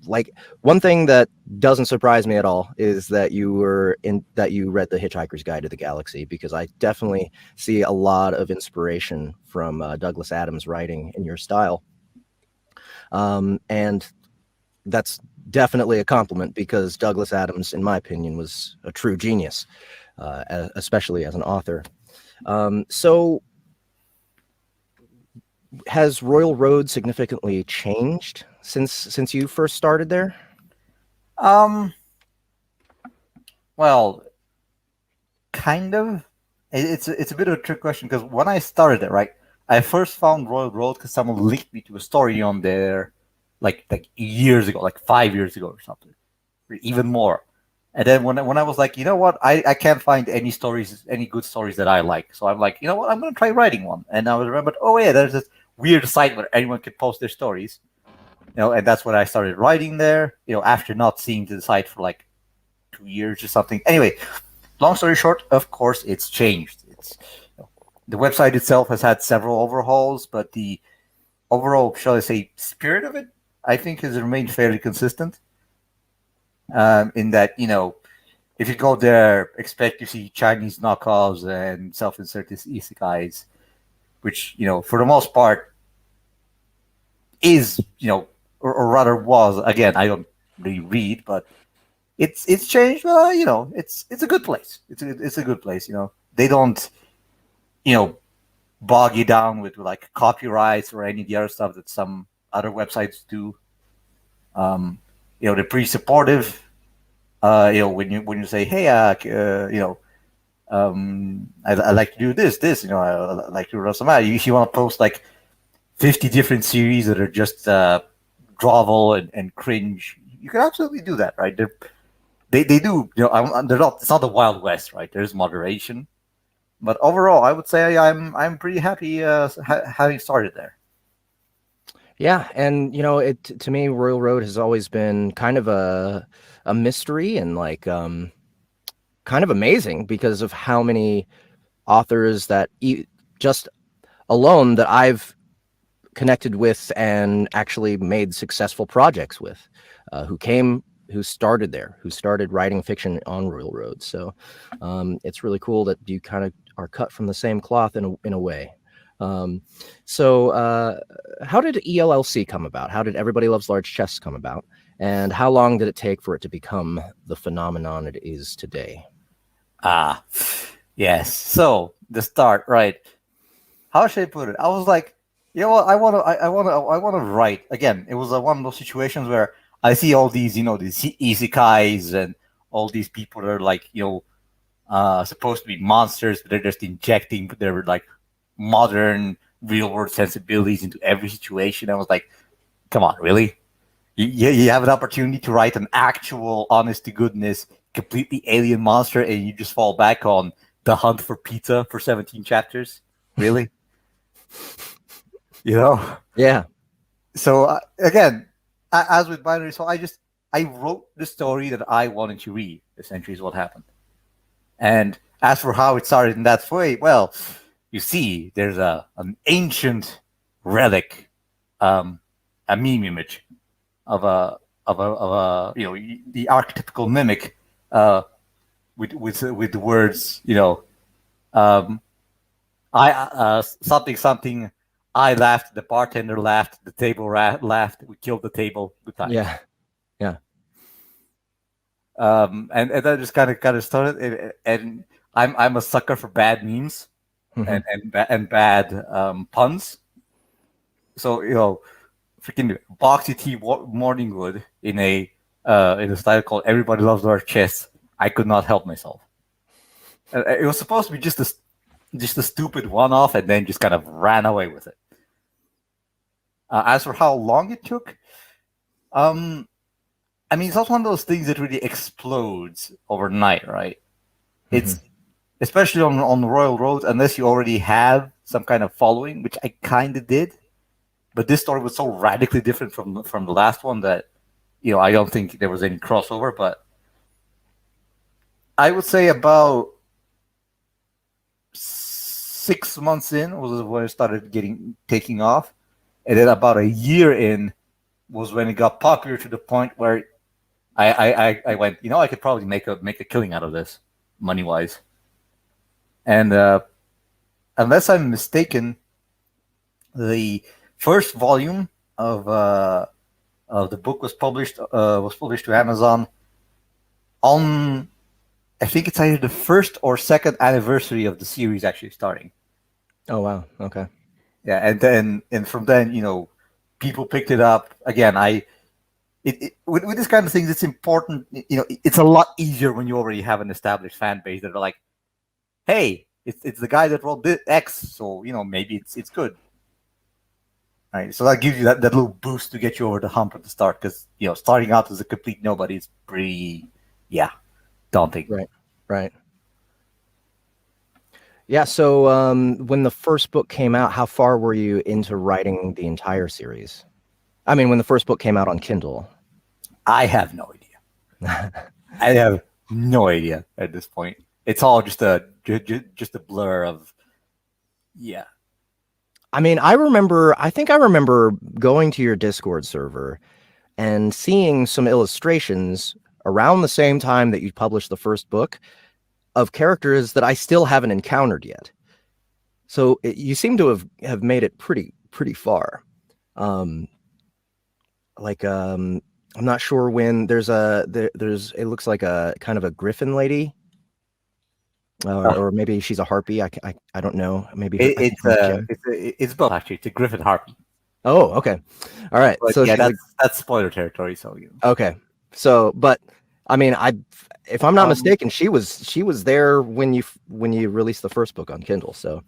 Like, one thing that doesn't surprise me at all is that you read The Hitchhiker's Guide to the Galaxy, because I definitely see a lot of inspiration from Douglas Adams' writing in your style. And that's definitely a compliment, because Douglas Adams, in my opinion, was a true genius, especially as an author. So has Royal Road significantly changed since you first started there? Well, kind of. It's a bit of a trick question, because when I started it, right, I first found Royal Road because someone linked me to a story on there, like years ago, like 5 years ago or something, or even more. And then when I was like, you know what, I can't find any good stories that I like. So I'm like, you know what, I'm gonna try writing one. And I remembered, oh yeah, there's this weird site where anyone can post their stories. And that's when I started writing there, after not seeing the site for like 2 years or something. Anyway, long story short, of course, it's changed. The website itself has had several overhauls, but the overall, shall I say, spirit of it, I think, has remained fairly consistent. In that, if you go there, expect to see Chinese knockoffs and self-inserted isekais, which, for the most part, is, or rather was, again, I don't really read, but it's changed. It's a good place. It's a good place. They don't, bog you down with like copyrights or any of the other stuff that some other websites do. They're pretty supportive. When you say, hey, I like to do this, I like to run some ad. If you want to post like 50 different series that are just grovel and cringe, you can absolutely do that, right? They do, it's not the Wild West, right? There's moderation, but overall, I would say I'm pretty happy having started there. Yeah, and to me, Royal Road has always been kind of a mystery, and like kind of amazing because of how many authors that just alone that I've connected with and actually made successful projects with, who started there, who started writing fiction on Royal Road. So it's really cool that you kind of are cut from the same cloth in a way. So how did ELLC come about? How did Everybody Loves Large Chests come about? And how long did it take for it to become the phenomenon it is today? Yes. So the start, right? How should I put it? I was like, you know what? I want to write again. It was one of those situations where I see all these, these isekais and all these people that are like, supposed to be monsters, but they're just injecting their like modern real world sensibilities into every situation. I was like, come on, really? You have an opportunity to write an actual, honest to goodness, completely alien monster, and you just fall back on The Hunt for Pizza for 17 chapters? Really? Yeah. So again, as with Binary, so I wrote the story that I wanted to read, essentially is what happened. And as for how it started in that way, well, you see, there's an ancient relic, a meme image of a the archetypical mimic, with the words, I something. I laughed, the bartender laughed, the table laughed, we killed the table. Good time. Yeah. And that just kind of started. And I'm a sucker for bad memes and bad puns. So freaking Boxy T Morningwood in a style called Everybody Loves Large Chests. I could not help myself. It was supposed to be just a stupid one-off, and then just kind of ran away with it. As for how long it took, it's not one of those things that really explodes overnight, right? especially on the Royal Road, unless you already have some kind of following, which I kind of did. But this story was so radically different from the last one that, I don't think there was any crossover. But I would say about 6 months in was when it started taking off, and then about a year in was when it got popular to the point where I went, I could probably make a killing out of this, money wise. And unless I'm mistaken, the first volume of the book was published to Amazon on, I think it's either the first or second anniversary of the series actually starting. Oh wow! Okay. Yeah, and from then, people picked it up again. With this kind of things, it's important. It's a lot easier when you already have an established fan base that are like, hey, it's the guy that wrote this X, so maybe it's good. All right, so that gives you that little boost to get you over the hump at the start, because starting out as a complete nobody is pretty, daunting. Right. Yeah. So when the first book came out, how far were you into writing the entire series? I mean, when the first book came out on Kindle. I have no idea. I have no idea at this point. It's all just a blur of, yeah. I mean, I think I remember going to your Discord server and seeing some illustrations around the same time that you published the first book of characters that I still haven't encountered yet. So you seem to have made it pretty far. I'm not sure when there's it looks like a kind of a griffin lady. Or maybe she's a harpy. I don't know. Maybe it's both actually. It's a griffin harpy. Oh, okay, all right. But so yeah, that's spoiler territory. So okay. So, but I mean, if I'm not mistaken, she was there when you released the first book on Kindle. So,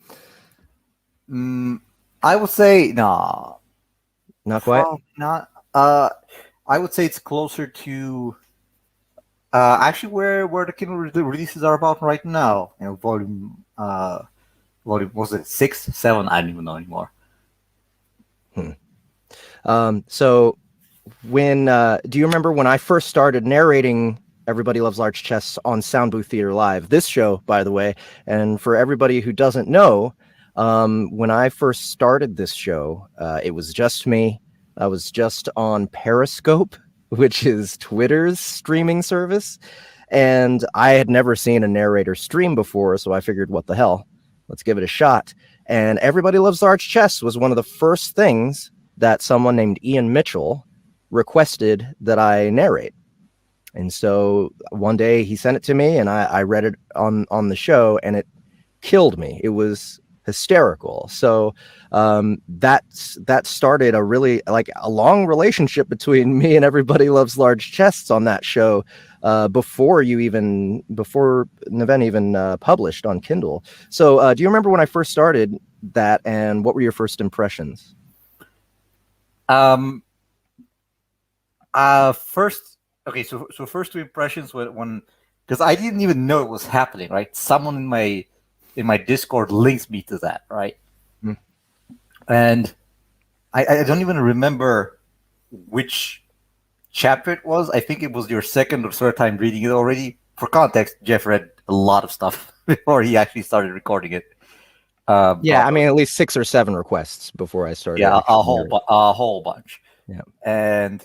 I would say no, not quite. Not. I would say it's closer to. Actually, where the Kindle releases are about right now, volume was it 6, 7? I don't even know anymore. So when do you remember when I first started narrating Everybody Loves Large Chests on Soundbooth Theater Live? This show, by the way, and for everybody who doesn't know, when I first started this show, it was just me. I was just on Periscope, which is Twitter's streaming service. And I had never seen a narrator stream before, so I figured, what the hell? Let's give it a shot. And Everybody Loves Large Chests was one of the first things that someone named Ian Mitchell requested that I narrate. And so one day he sent it to me, and I read it on the show, and it killed me. It was hysterical. So that started a really a long relationship between me and Everybody Loves Large Chests on that show before Neven even published on Kindle. So do you remember when I first started that, and what were your first impressions? So first two impressions when because I didn't even know it was happening, right? Someone in my Discord links me to that, right? And I don't even remember which chapter it was. I think it was your second or third time reading it already. For context, Jeff read a lot of stuff before he actually started recording it. I mean, at least 6 or 7 requests before I started. Yeah, a whole bunch. Yeah, and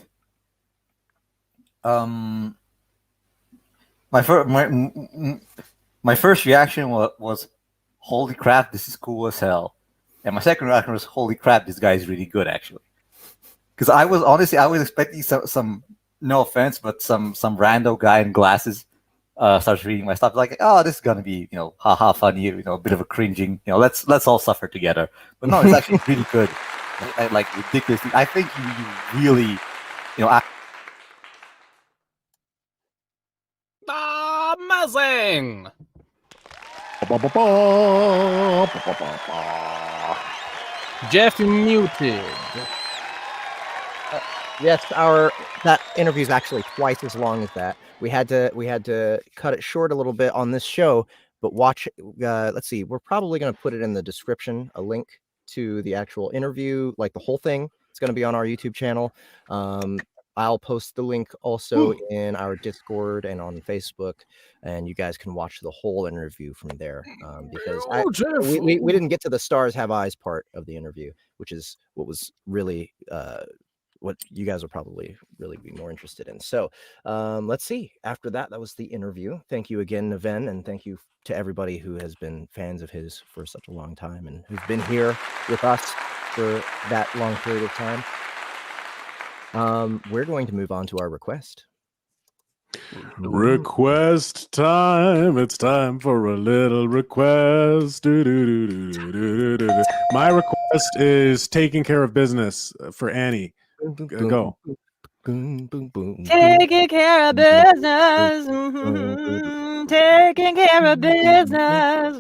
my first reaction was, holy crap, this is cool as hell. And my second reaction was, holy crap, this guy is really good, actually. Because I was expecting some no offense, but some rando guy in glasses starts reading my stuff, like, oh, this is gonna be, haha, funny, a bit of a cringing, let's all suffer together. But no, it's actually really good. Like ridiculous. I think you really, amazing. Jeff muted. Yes, that interview is actually twice as long as that. We had to cut it short a little bit on this show But watch. Let's see. We're probably going to put it in the description, a link to the actual interview, like the whole thing. It's going to be on our YouTube channel. I'll post the link also in our Discord and on Facebook, and you guys can watch the whole interview from there. Because we didn't get to the Stars Have Eyes part of the interview, which is what was really what you guys will probably really be more interested in. So let's see. After that was the interview. Thank you again, Neven, and thank you to everybody who has been fans of his for such a long time and who's been here with us for that long period of time. We're going to move on to our request. Request time. It's time for a little request. My request is taking care of business for Annie. Go. Taking care of business. Taking care of business.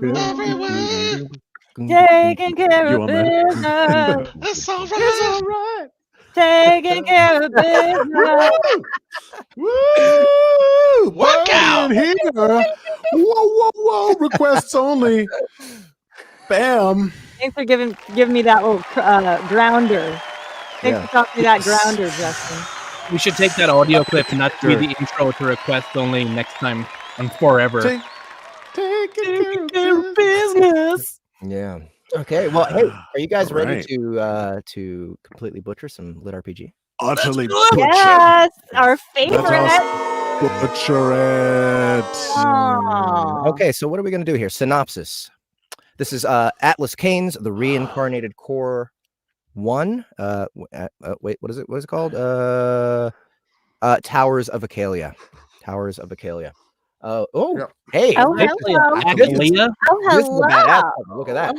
Taking care of business. It's all right. It's all right. Taking care of business. Woo! Work out. Here. Whoa. Requests only. Bam. Thanks for giving me that little grounder. Thanks for talking me that grounder, Justin. We should take that audio clip and not be the intro to request only next time and forever. Taking care of business. Yeah. Okay. Well, hey, are you guys ready to completely butcher some LitRPG? Utterly butcher. Yes, our favorite. Butcher it. Okay, so what are we going to do here? Synopsis. This is Atlas Kane's The Reincarnated Core 1. Wait, what is it? What is it called? Towers of Acalia. Towers of Acalia. Hey. Oh, hello. Acalia? This is a badass cover. Look at that.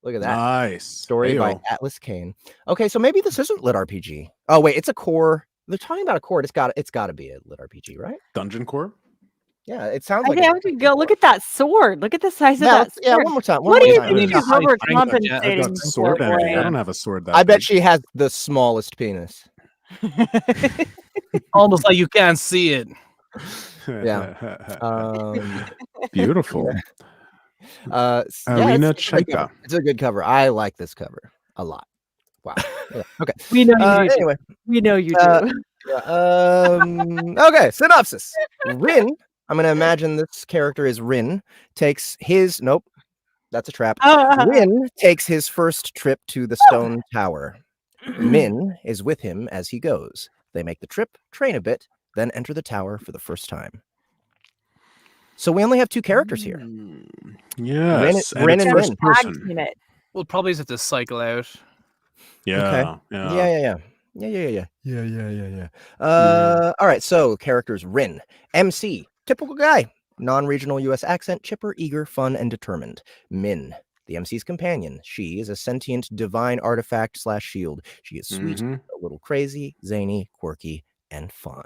Look at that. Nice. Story by Atlas Kane. Okay, so maybe this isn't LitRPG. Oh, wait, it's a core. They're talking about a core. It's got to be a LitRPG, right? Dungeon Core? Yeah, it sounds like. Yeah, we go. Look at that sword. Look at the size of that sword. Yeah, one more time. What do you think she's overcompensating sword for? I don't have a sword that I bet she has the smallest penis. Almost like you can't see it. Yeah. Beautiful. Arena Chaika. It's a good cover. I like this cover a lot. Wow. Yeah. Okay. We know you do. Anyway. We know you do. Okay, synopsis. Rin, I'm going to imagine this character is Rin, takes his... Nope, that's a trap. Rin takes his first trip to the Stone Tower. Min is with him as he goes. They make the trip, train a bit, then enter the tower for the first time. So we only have two characters here. Yes. Rin and Rin. We'll probably just have to cycle out. Yeah. Okay. Yeah. All right. So characters: Rin, MC, typical guy, non-regional U.S. accent, chipper, eager, fun, and determined. Min, the MC's companion. She is a sentient divine artifact / shield. She is sweet, a little crazy, zany, quirky, and fun.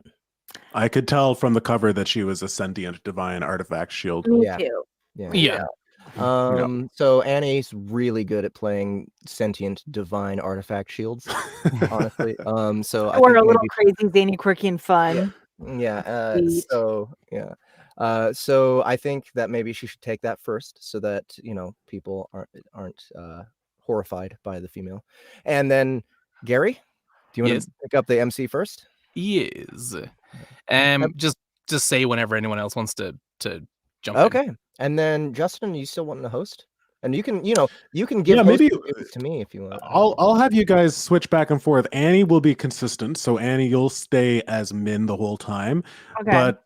I could tell from the cover that she was a sentient divine artifact shield. Me too. Yeah. So Annie's really good at playing sentient divine artifact shields, honestly. So I we're a little crazy, zany, quirky, and fun. So I think that maybe she should take that first, so that people aren't horrified by the female. And then Gary, do you want to pick up the MC first? Yes. Just say whenever anyone else wants to jump in. Okay. And then Justin, you still want to host? And you can give maybe to me if you want. I'll have you guys switch back and forth. Annie will be consistent, so Annie, you'll stay as Min the whole time. Okay. But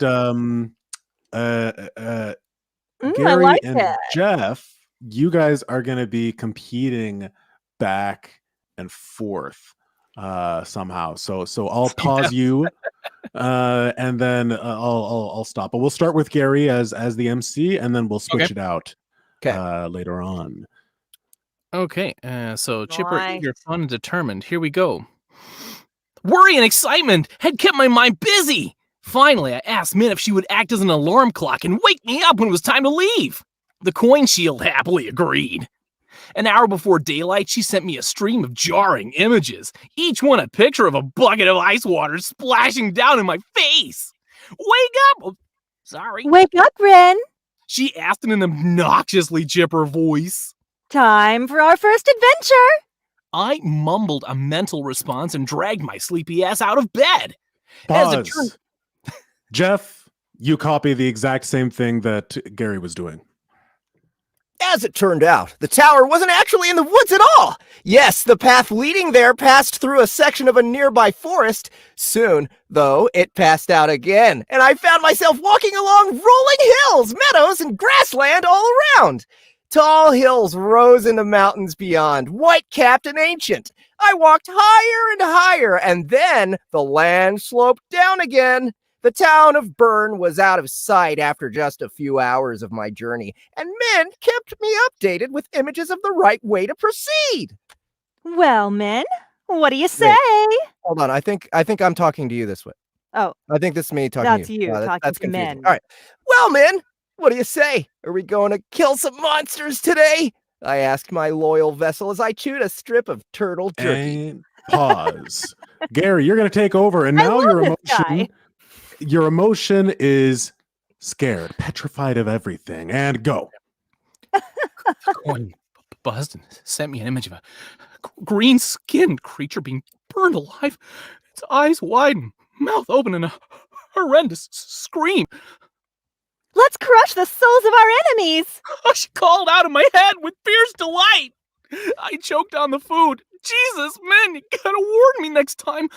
Gary and Jeff, you guys are going to be competing back and forth somehow. So I'll pause you. And then I'll stop. But we'll start with Gary as the MC, and then we'll switch it out later on. Okay. So chipper, eager, fun, and determined. Here we go. Worry and excitement had kept my mind busy. Finally, I asked Min if she would act as an alarm clock and wake me up when it was time to leave. The coin shield happily agreed. An hour before daylight, she sent me a stream of jarring images, each one a picture of a bucket of ice water splashing down in my face. Wake up! Oh, sorry. Wake up, Ren. She asked in an obnoxiously chipper voice. Time for our first adventure! I mumbled a mental response and dragged my sleepy ass out of bed. Pause. Jeff, you copy the exact same thing that Gary was doing. As it turned out, the tower wasn't actually in the woods at all. Yes, the path leading there passed through a section of a nearby forest. Soon, though, it passed out again, and I found myself walking along rolling hills, meadows, and grassland all around. Tall hills rose into mountains beyond, white-capped and ancient. I walked higher and higher, and then the land sloped down again. The town of Bern was out of sight after just a few hours of my journey, and Min kept me updated with images of the right way to proceed. Well, Min, what do you say? Wait, hold on, I think I'm talking to you this way. Oh. I think this is me talking That's to you. you talking that's to confusing. Min. All right. Well, Min, what do you say? Are we going to kill some monsters today? I asked my loyal vessel as I chewed a strip of turtle jerky. And pause. Gary, you're going to take over, and now your emotion is scared, petrified of everything, and go. One buzzed and sent me an image of a green-skinned creature being burned alive, its eyes wide and mouth open in a horrendous scream. Let's crush the souls of our enemies! She called out of my head with fierce delight. I choked on the food. Jesus, man, you gotta warn me next time.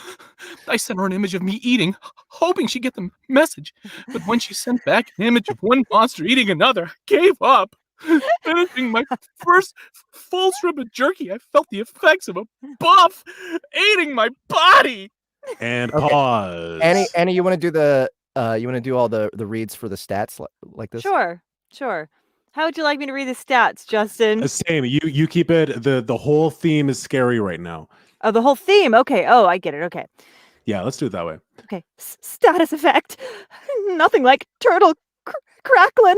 I sent her an image of me eating, hoping she'd get the message. But when she sent back an image of one monster eating another, I gave up. Finishing my first full strip of jerky, I felt the effects of a buff eating my body. And pause. Annie, you want to do all the reads for the stats like this? Sure. How would you like me to read the stats, Justin? Same. You keep it. The whole theme is scary right now. Oh, the whole theme. Okay. Oh, I get it. Okay. Yeah, let's do it that way. Okay. Status effect. Nothing like turtle crackling.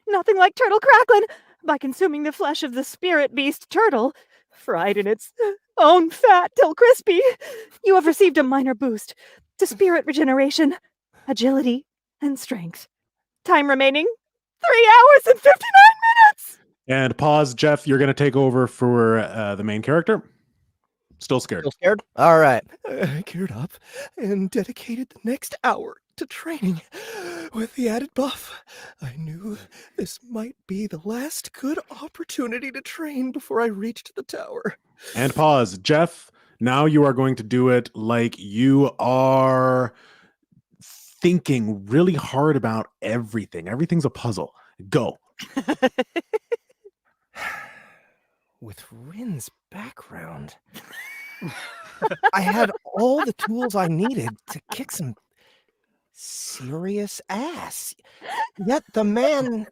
Nothing like turtle crackling. By consuming the flesh of the spirit beast turtle, fried in its own fat till crispy, you have received a minor boost to spirit regeneration, agility, and strength. Time remaining 3 hours and 59 minutes. And pause, Jeff. You're going to take over for the main character. Still scared. Still scared? All right. I geared up and dedicated the next hour to training. With the added buff, I knew this might be the last good opportunity to train before I reached the tower. And pause, Jeff. Now you are going to do it like you are thinking really hard about everything. Everything's a puzzle. Go. With Rin's background, I had all the tools I needed to kick some serious ass. Yet the man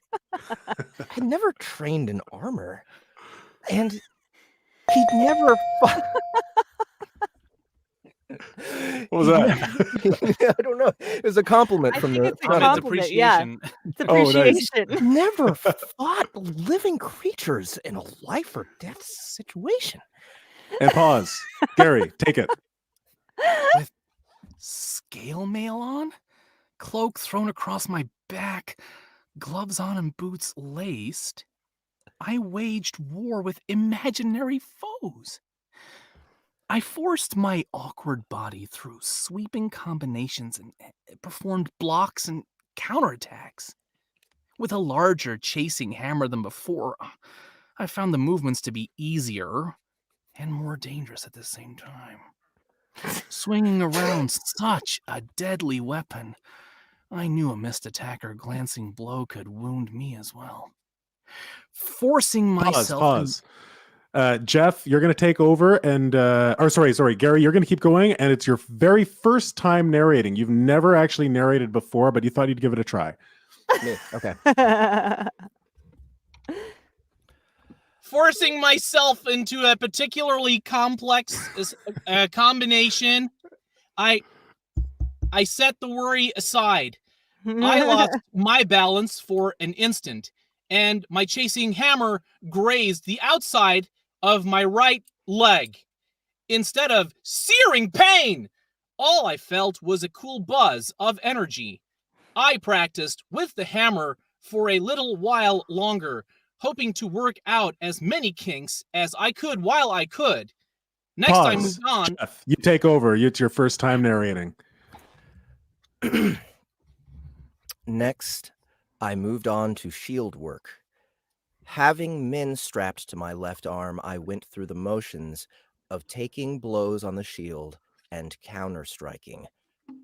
had never trained in armor, and he'd never fought. What was that? I don't know. It was a compliment from the compliment. Yeah. It's appreciation. Oh, nice. Never fought living creatures in a life or death situation. And pause. Gary, take it. With scale mail on, cloak thrown across my back, gloves on and boots laced, I waged war with imaginary foes. I forced my awkward body through sweeping combinations and performed blocks and counterattacks. With a larger chasing hammer than before, I found the movements to be easier and more dangerous at the same time. Swinging around such a deadly weapon, I knew a missed attack or glancing blow could wound me as well. Forcing myself... Pause. Jeff, you're going to take over and, sorry, Gary, you're going to keep going, and it's your very first time narrating. You've never actually narrated before, but you thought you'd give it a try. Okay. Forcing myself into a particularly complex combination, I set the worry aside. I lost my balance for an instant, and my chasing hammer grazed the outside of my right leg. Instead of searing pain, all I felt was a cool buzz of energy. I practiced with the hammer for a little while longer, hoping to work out as many kinks as I could while I could. Next Pause. I moved on. Jeff, you take over. It's your first time narrating. Next, I moved on to shield work. Having Min strapped to my left arm, I went through the motions of taking blows on the shield and counter-striking.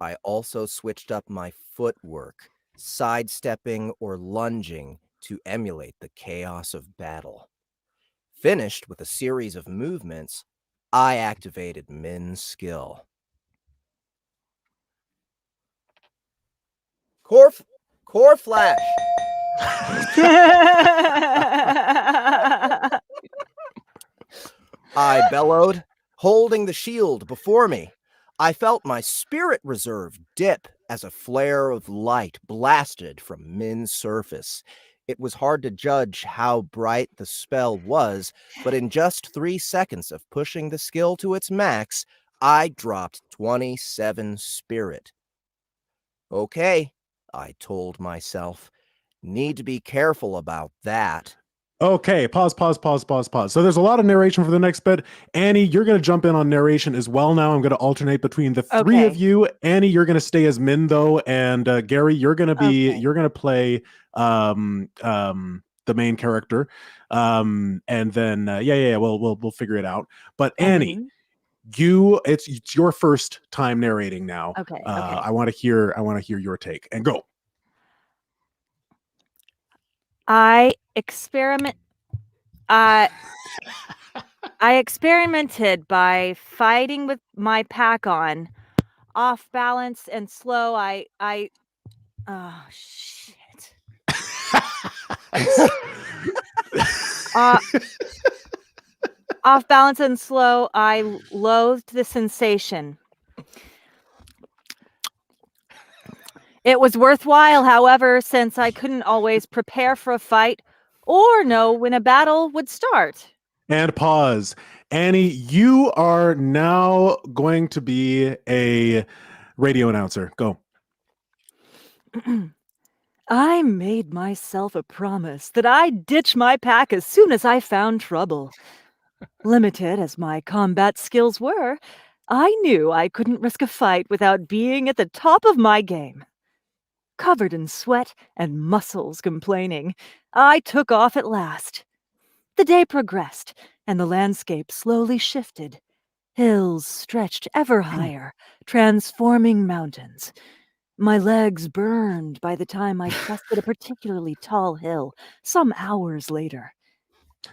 I also switched up my footwork, sidestepping or lunging to emulate the chaos of battle. Finished with a series of movements, I activated Min's skill. Core flash. I bellowed, holding the shield before me. I felt my spirit reserve dip as a flare of light blasted from Min's surface. It was hard to judge how bright the spell was, but in just 3 seconds of pushing the skill to its max, I dropped 27 spirit. Okay, I told myself. Need to be careful about that. Okay, pause. So there's a lot of narration for the next bit. Annie, you're going to jump in on narration as well now. I'm going to alternate between the three of you. Annie, you're going to stay as Min though, and Gary, you're going to be you're going to play the main character. And then we'll figure it out. But Annie, it's your first time narrating now. Okay. I want to hear your take, and go. I experimented by fighting with my pack on, off balance and slow. Oh shit. Off balance and slow, I loathed the sensation. It was worthwhile, however, since I couldn't always prepare for a fight or know when a battle would start. And pause. Annie, you are now going to be a radio announcer. Go. I made myself a promise that I'd ditch my pack as soon as I found trouble. Limited as my combat skills were, I knew I couldn't risk a fight without being at the top of my game. Covered in sweat and muscles complaining, I took off at last. The day progressed, and the landscape slowly shifted. Hills stretched ever higher, transforming mountains. My legs burned by the time I crested a particularly tall hill some hours later.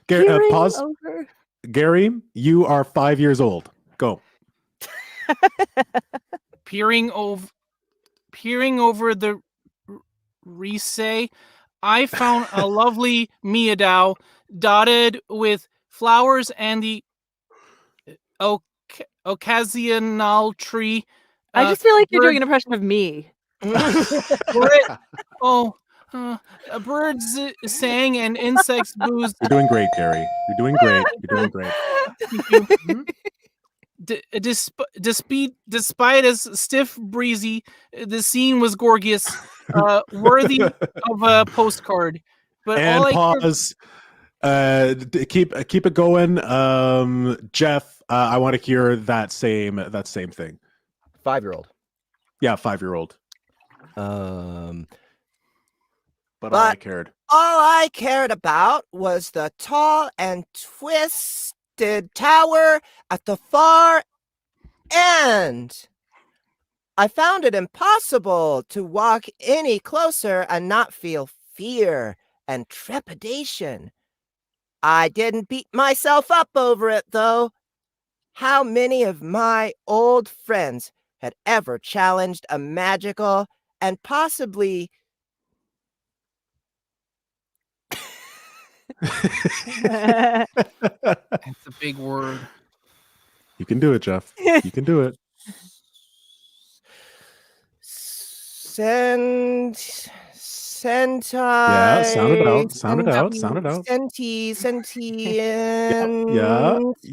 Pause. Over... Gary, you are 5 years old. Go. Peering over the Risei, I found a lovely meadow dotted with flowers and the occasional tree. I just feel like you're doing an impression of me. Birds sang and insects buzzed. You're doing great, Gary. You're doing great. Despite as stiff breezy, the scene was gorgeous, worthy of a postcard. But and pause. Keep it going. Jeff, I want to hear that same thing. 5-year-old. Yeah, 5-year-old. But all I cared about was the tall and twisted tower at the far end. I found it impossible to walk any closer and not feel fear and trepidation. I didn't beat myself up over it, though. How many of my old friends had ever challenged a magical and possibly... That's a big word. You can do it, Jeff. You can do it. Sentai. Yeah, sound it out. Sentient.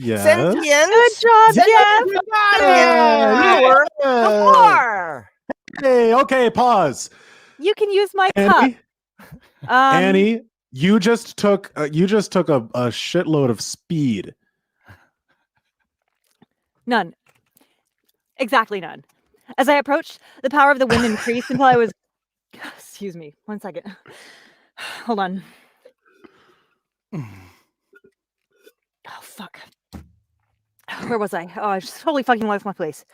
Yeah. Sentient. Good job, Jeff. Before. Hey, okay, pause. You can use my Annie? cup. Annie, you just took a shitload of speed. None. Exactly none. As I approached, the power of the wind increased until I was... Excuse me, 1 second. Hold on. Oh, fuck. Where was I? Oh, I just totally fucking lost my place.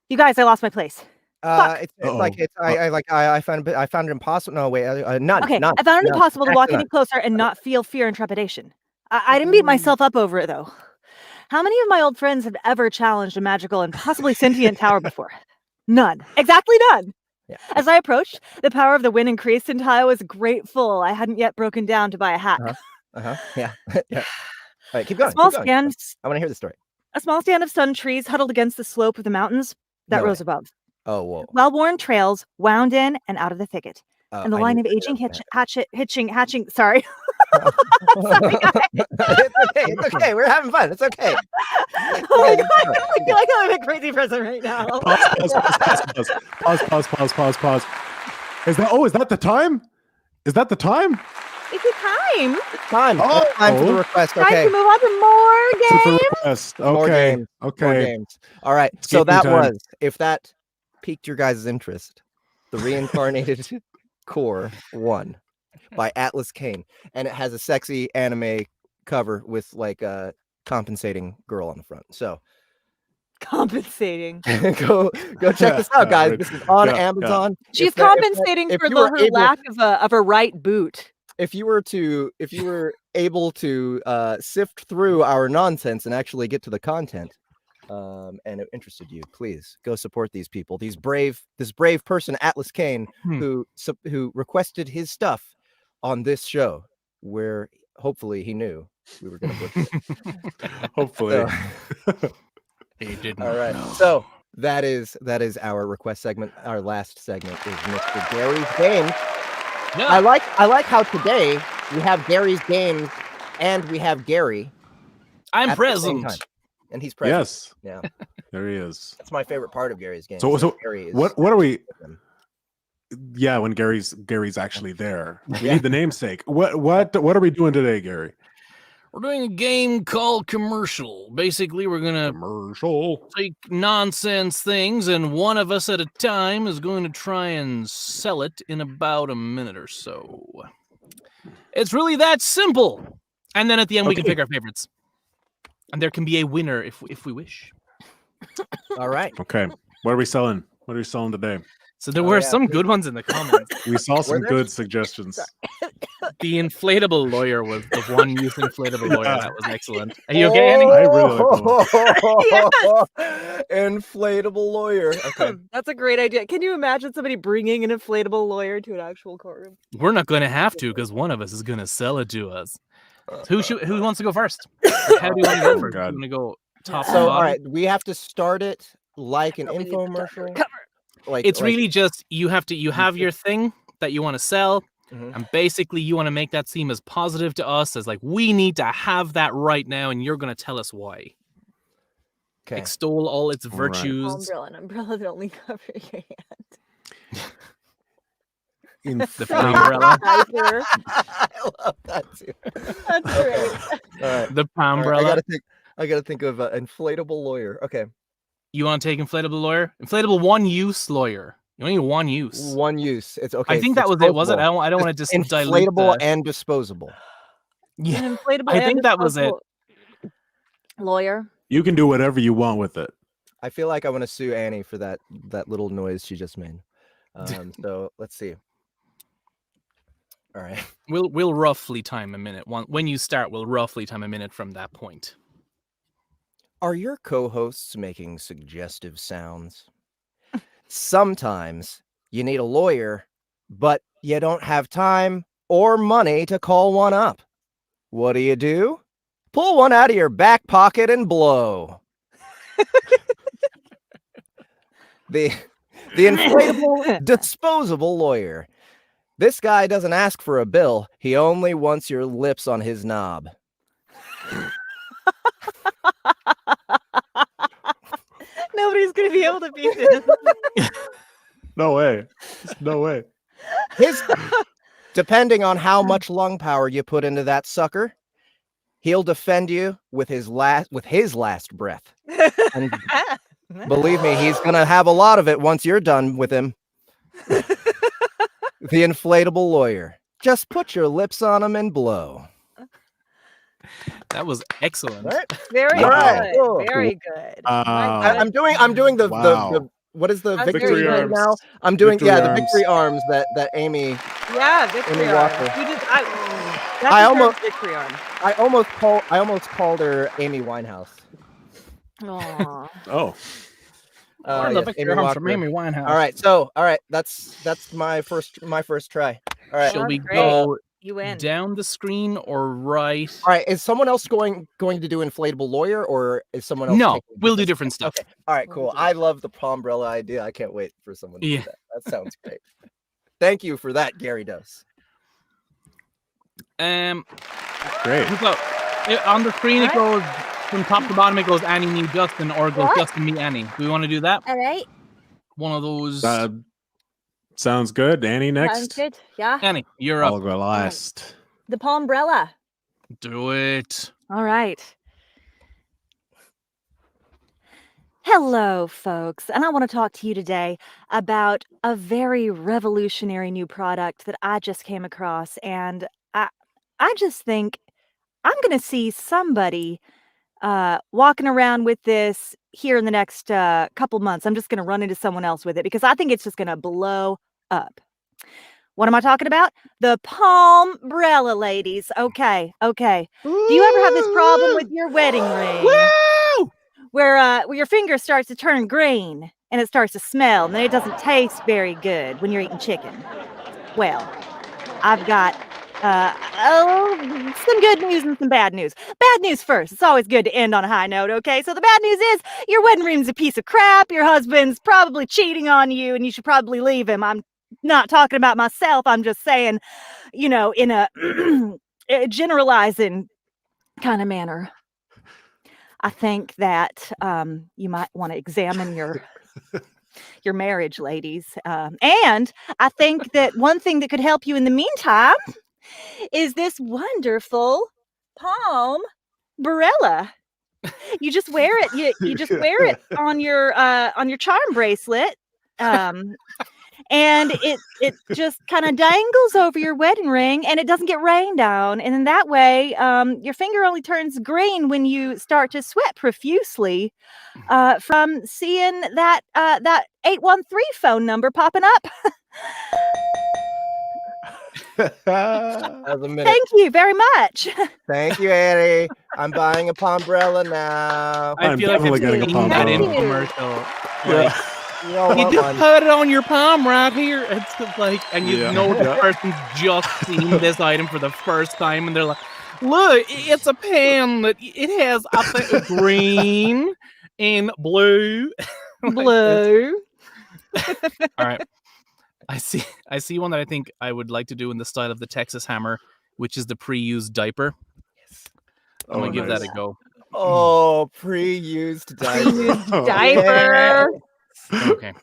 You guys, I lost my place. I found it impossible. No, wait, none. Okay, none, I found it none, impossible to walk none. any closer and not feel fear and trepidation. I didn't beat myself up over it, though. How many of my old friends have ever challenged a magical and possibly sentient tower before? None. Exactly none. Yeah. As I approached, the power of the wind increased until I was grateful I hadn't yet broken down to buy a hat. Yeah. Yeah. All right, keep going. I want to hear the story. A small stand of sun trees huddled against the slope of the mountains that rose above. Oh, whoa. Well-worn trails wound in and out of the thicket. And the line of aging hatching. Sorry. Sorry, guys. It's okay. We're having fun. It's okay. Oh my god! I feel like I'm a crazy person right now. Pause. Is that the time? Is that the time? It's a time. It's time. Oh, time for the request. Okay. Time to move on to more games. Okay. Games. Okay. More games. All right. So that was, if that piqued your guys' interest, the Reincarnated Core 1 by Atlas Kane, and it has a sexy anime cover with like a compensating girl on the front. So compensating. go check this out, guys. This is on Amazon. She's compensating for her lack of a right boot. If you were able to sift through our nonsense and actually get to the content, and it interested you, please go support these people. This brave person, Atlas Kane, who requested his stuff on this show, where hopefully he knew we were going to butcher it. Hopefully. He didn't. All right. So that is our request segment. Our last segment is Mr. Gary's Games. Yeah. I like how today we have Gary's Games and we have Gary. I'm present. And he's present. Yes. Yeah. There he is. That's my favorite part of Gary's Games. So Gary is, what are we? Yeah, when Gary's actually there. We need the namesake. What are we doing today, Gary? We're doing a game called Commercial. Basically, we're gonna take nonsense things, and one of us at a time is going to try and sell it in about a minute or so. It's really that simple. And then at the end, we can pick our favorites, and there can be a winner if we wish. All right. Okay. What are we selling? What are we selling today? So there were some good ones in the comments. We saw some good suggestions. The inflatable lawyer was the one-use inflatable lawyer. That was excellent. Are you okay, Annie? I really like that. Inflatable lawyer. Okay. That's a great idea. Can you imagine somebody bringing an inflatable lawyer to an actual courtroom? We're not going to have to because one of us is going to sell it to us. Who wants to go first? How do you want to go first? You want to go top? So all right, we have to start it like an infomercial. It's really just you have your thing that you want to sell, and basically you want to make that seem as positive to us as like we need to have that right now, and you're going to tell us why. Okay. Extol all its virtues. An umbrella that only covers your hand. The umbrella. I love that too. That's great. All right. The umbrella. I gotta think of an inflatable lawyer. Okay. You want to take inflatable lawyer? Inflatable one-use lawyer. You only need one use. One use. It's okay. I think that was it, was it? I don't want to just inflatable and disposable. Yeah. An inflatable I think that was it. Lawyer. You can do whatever you want with it. I feel like I want to sue Annie for that little noise she just made. So let's see. All right. We'll roughly time a minute. When you start, we'll roughly time a minute from that point. Are your co-hosts making suggestive sounds? Sometimes you need a lawyer, but you don't have time or money to call one up. What do? Pull one out of your back pocket and blow. The inflatable, disposable lawyer. This guy doesn't ask for a bill. He only wants your lips on his knob. Nobody's going to be able to beat this. No way. No way. Depending on how much lung power you put into that sucker, he'll defend you with his last breath. And believe me, he's gonna have a lot of it once you're done with him. The inflatable lawyer. Just put your lips on him and blow. That was excellent. Right? Very good. Cool. Very good. I'm doing the what is the victory arms now? I'm doing Victory the arms. victory arms that Amy. Yeah, victory Amy arms. Walker. You just, that I deserves almost- victory arms. I almost called her Amy Winehouse. Aw. Oh, the Yes, victory Amy arms Walker. from Amy Winehouse. All right, that's my first try. All right. Shall we Great. go You win. down the screen or right? All right, is someone else going to do inflatable lawyer, or is someone else? No, taking we'll do this? different stuff. Okay. All right, cool. I love the Pombrella idea. I can't wait for someone to do that. That sounds great. Thank you for that, Gary Dose. great. So, on the screen, it goes from top to bottom. It goes Annie, me, Justin, or it goes What? Justin, me, Annie. Do we want to do that? All right. One of those. Sounds good. Annie Sounds next. good. Yeah. Annie, you're I'll up. go last. The Pombrella. Do it. All right. Hello, folks, and I want to talk to you today about a very revolutionary new product that I just came across, and I just think I'm going to see somebody walking around with this here in the next couple months. I'm just going to run into someone else with it because I think it's just going to blow up. What am I talking about? The Pombrella, ladies. Okay. Do you ever have this problem with your wedding ring? Woo! Where your finger starts to turn green and it starts to smell and then it doesn't taste very good when you're eating chicken? Well, I've got some good news and some bad news. Bad news first. It's always good to end on a high note, okay? So the bad news is your wedding ring's a piece of crap. Your husband's probably cheating on you and you should probably leave him. I'm not talking about myself. I'm just saying, in a generalizing kind of manner. I think that you might want to examine your marriage, ladies. And I think that one thing that could help you in the meantime is this wonderful Pombrella. You just wear it. You just wear it on your charm bracelet. And it just kind of dangles over your wedding ring and it doesn't get rained down. And in that way, your finger only turns green when you start to sweat profusely from seeing that 813 phone number popping up. Thank you very much. Thank you, Annie. I'm buying a Pombrella now. I feel like definitely it's getting a that in Pombrella. commercial. Yeah. You just put it on your palm right here. It's just like, and you know the person's just seen this item for the first time, and they're like, "Look, it's a pen that it has, I think, green and blue." Blue. All right, I see one that I think I would like to do in the style of the Texas Hammer, which is the pre-used diaper. I'm gonna give that a go. Oh, pre-used diaper. Diaper. Okay.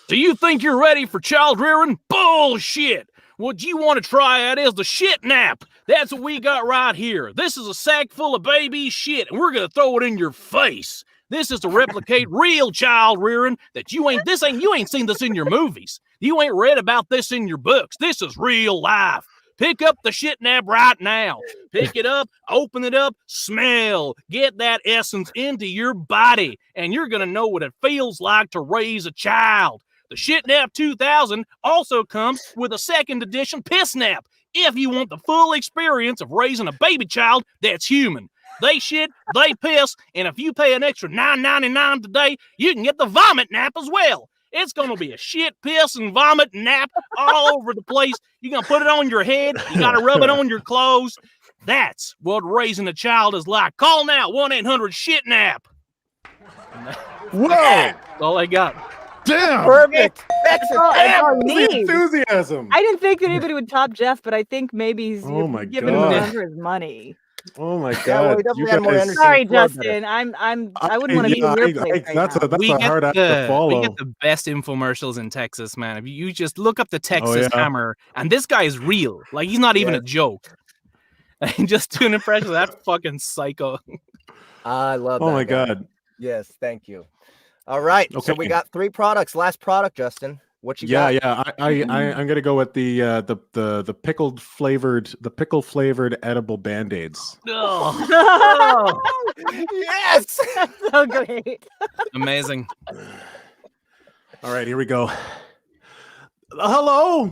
Do you think you're ready for child rearing? Bullshit! What you want to try out is the shit nap. That's what we got right here. This is a sack full of baby shit, and we're gonna throw it in your face. This is to replicate real child rearing that you ain't seen this in your movies. You ain't read about this in your books. This is real life. Pick up the shit nap right now. Pick it up, open it up, smell. Get that essence into your body, and you're going to know what it feels like to raise a child. The Shit Nap 2000 also comes with a second edition Piss Nap if you want the full experience of raising a baby child that's human. They shit, they piss, and if you pay an extra $9.99 today, you can get the Vomit Nap as well. It's going to be a shit, piss, and vomit nap all over the place. You're going to put it on your head. You got to rub it on your clothes. That's what raising a child is like. Call now, 1-800-SHIT-NAP. Whoa! That's all I got. Damn! Perfect. That's all you need. Enthusiasm. I didn't think that anybody would top Jeff, but I think maybe he's Oh my giving him God. enough for his money. Oh my Yeah, god! well, we definitely had more energy. Sorry, Far better. Justin. I wouldn't want to be in your place right That's now. a hard act to We follow. get the best infomercials in Texas, man. If you just look up the Texas yeah. Hammer, and this guy is real. Like he's not even a joke. And just do an impression of that fucking psycho. I love that. Oh my guy. god! Yes, thank you. All right, so we Okay. got 3 products. Last product, Justin. What you got? Yeah. I'm gonna go with the pickle flavored edible band-aids. Oh, Yes. That's so great. amazing. All right, here we go. Hello,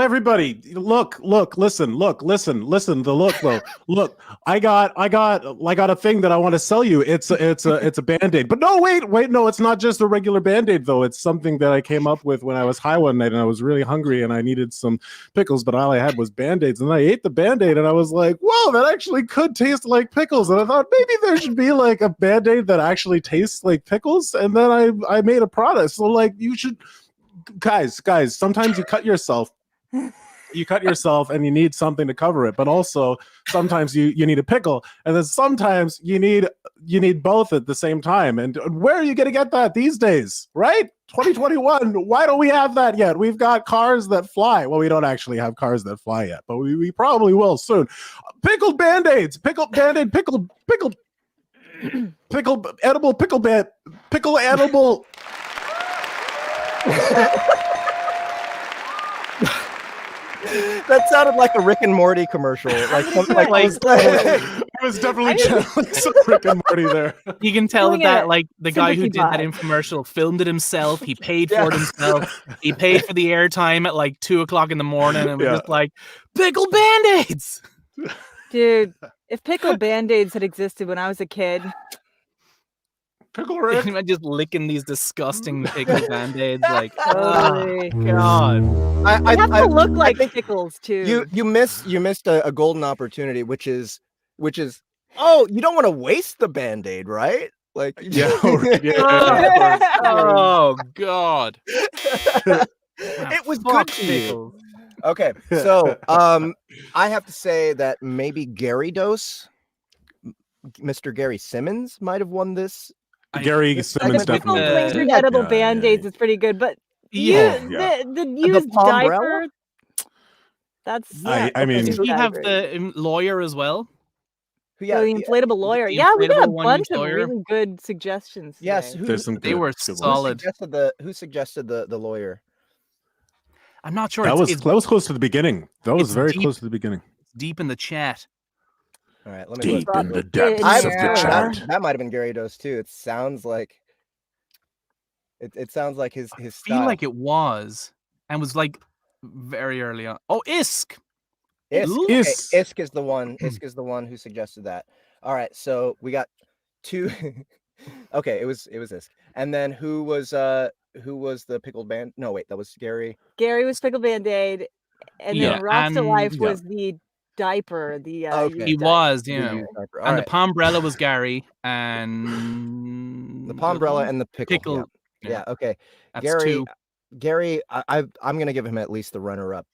everybody. Look, listen. The look, though. Look, I got a thing that I want to sell you. It's a Band-Aid. But no, wait, no, it's not just a regular Band-Aid though. It's something that I came up with when I was high one night and I was really hungry and I needed some pickles, but all I had was Band-Aids. And I ate the Band-Aid and I was like, whoa, that actually could taste like pickles. And I thought maybe there should be like a Band-Aid that actually tastes like pickles. And then I made a product. So like you should. Guys, sometimes you cut yourself and you need something to cover it, but also sometimes you need a pickle, and then sometimes you need both at the same time. And where are you going to get that these days, right? 2021, why don't we have that yet? We've got cars that fly. Well, we don't actually have cars that fly yet, but we probably will soon. Pickled Band-Aids, pickled Band-Aid, pickle edible pickle edible. That sounded like a Rick and Morty commercial. I was definitely channeling some Rick and Morty there. You can tell that like the guy who did that infomercial filmed it himself. He paid for it himself. He paid for the airtime at like 2:00 in the morning, and was just like pickle Band-Aids. Dude, if pickle Band-Aids had existed when I was a kid. Pickle Rick. I'm just licking these disgusting pickle Band-Aids. Like, oh god. I have to look like pickles too. You missed a golden opportunity, which is oh, you don't want to waste the Band-Aid, right? Like oh god. It was good to you. Okay, so I have to say that maybe Gary Dose, Mr. Gary Simmons, might have won this. Gary Simmons definitely. Flavored edible Band-Aids is pretty good, but the used diaper. That's I mean, we have the lawyer as well. Yeah, the inflatable lawyer. Yeah, we got a bunch of really good suggestions. Yes, they were solid. Who suggested the lawyer? I'm not sure. That was close to the beginning. That was very close to the beginning. Deep in the chat. All right, let me deep in the depths of the chat. That might have been Gary Dose too. It sounds like it sounds like his I feel style. like it was and was like very early on. Oh, Isk. Isk is the one. Isk is the one who suggested that. All right, so we got 2. Okay, it was Isk. And then who was the pickled band? No, wait, that was Gary. Gary was pickled Band-Aid, and then Rock to Life was the diaper. The he was, yeah. And right. The Pombrella was Gary, and the Pombrella and the pickle. Yeah. Okay. That's Gary. 2. Gary, I'm gonna give him at least the runner-up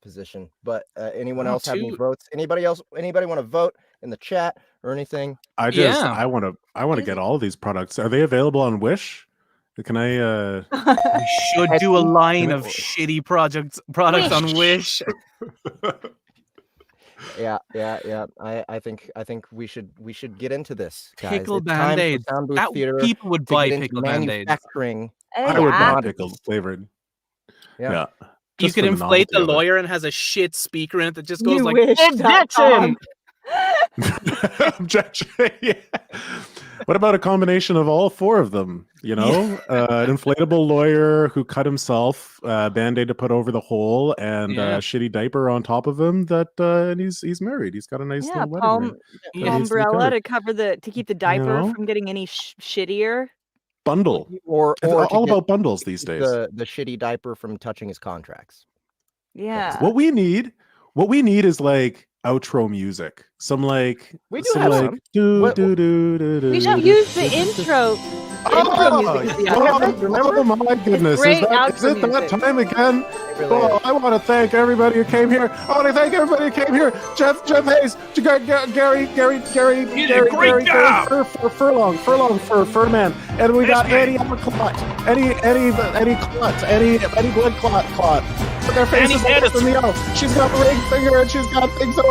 position. But anyone else have any votes? Anybody want to vote in the chat or anything? I want to get all of these products. Are they available on Wish? Can I? We should do a line of shitty products on Wish. Yeah. I think we should get into this, guys. Pickle Band-Aids. People would buy pickle Band-Aids. Manufacturing. I would buy pickle flavored. Yeah. You could inflate the lawyer and has a shit speaker in it that just goes like objection. Objection. Yeah. What about a combination of all 4 of them? You know, an inflatable lawyer who cut himself, Band-Aid to put over the hole, and a shitty diaper on top of him. And he's married. He's got a nice little wedding ring. Umbrella to keep the diaper from getting any shittier. Bundle or all about bundles these days. The shitty diaper from touching his contracts. Yeah. What we need is like outro music. Some like we do have some. We should use the intro. Oh my goodness. Is it that time again? Well, I want to thank everybody who came here. Jeff Hayes, Gary, Furman, and we got Eddie Clot, Eddie Blood Clot. Their faces are me out. She's got a ring finger and she's got things over.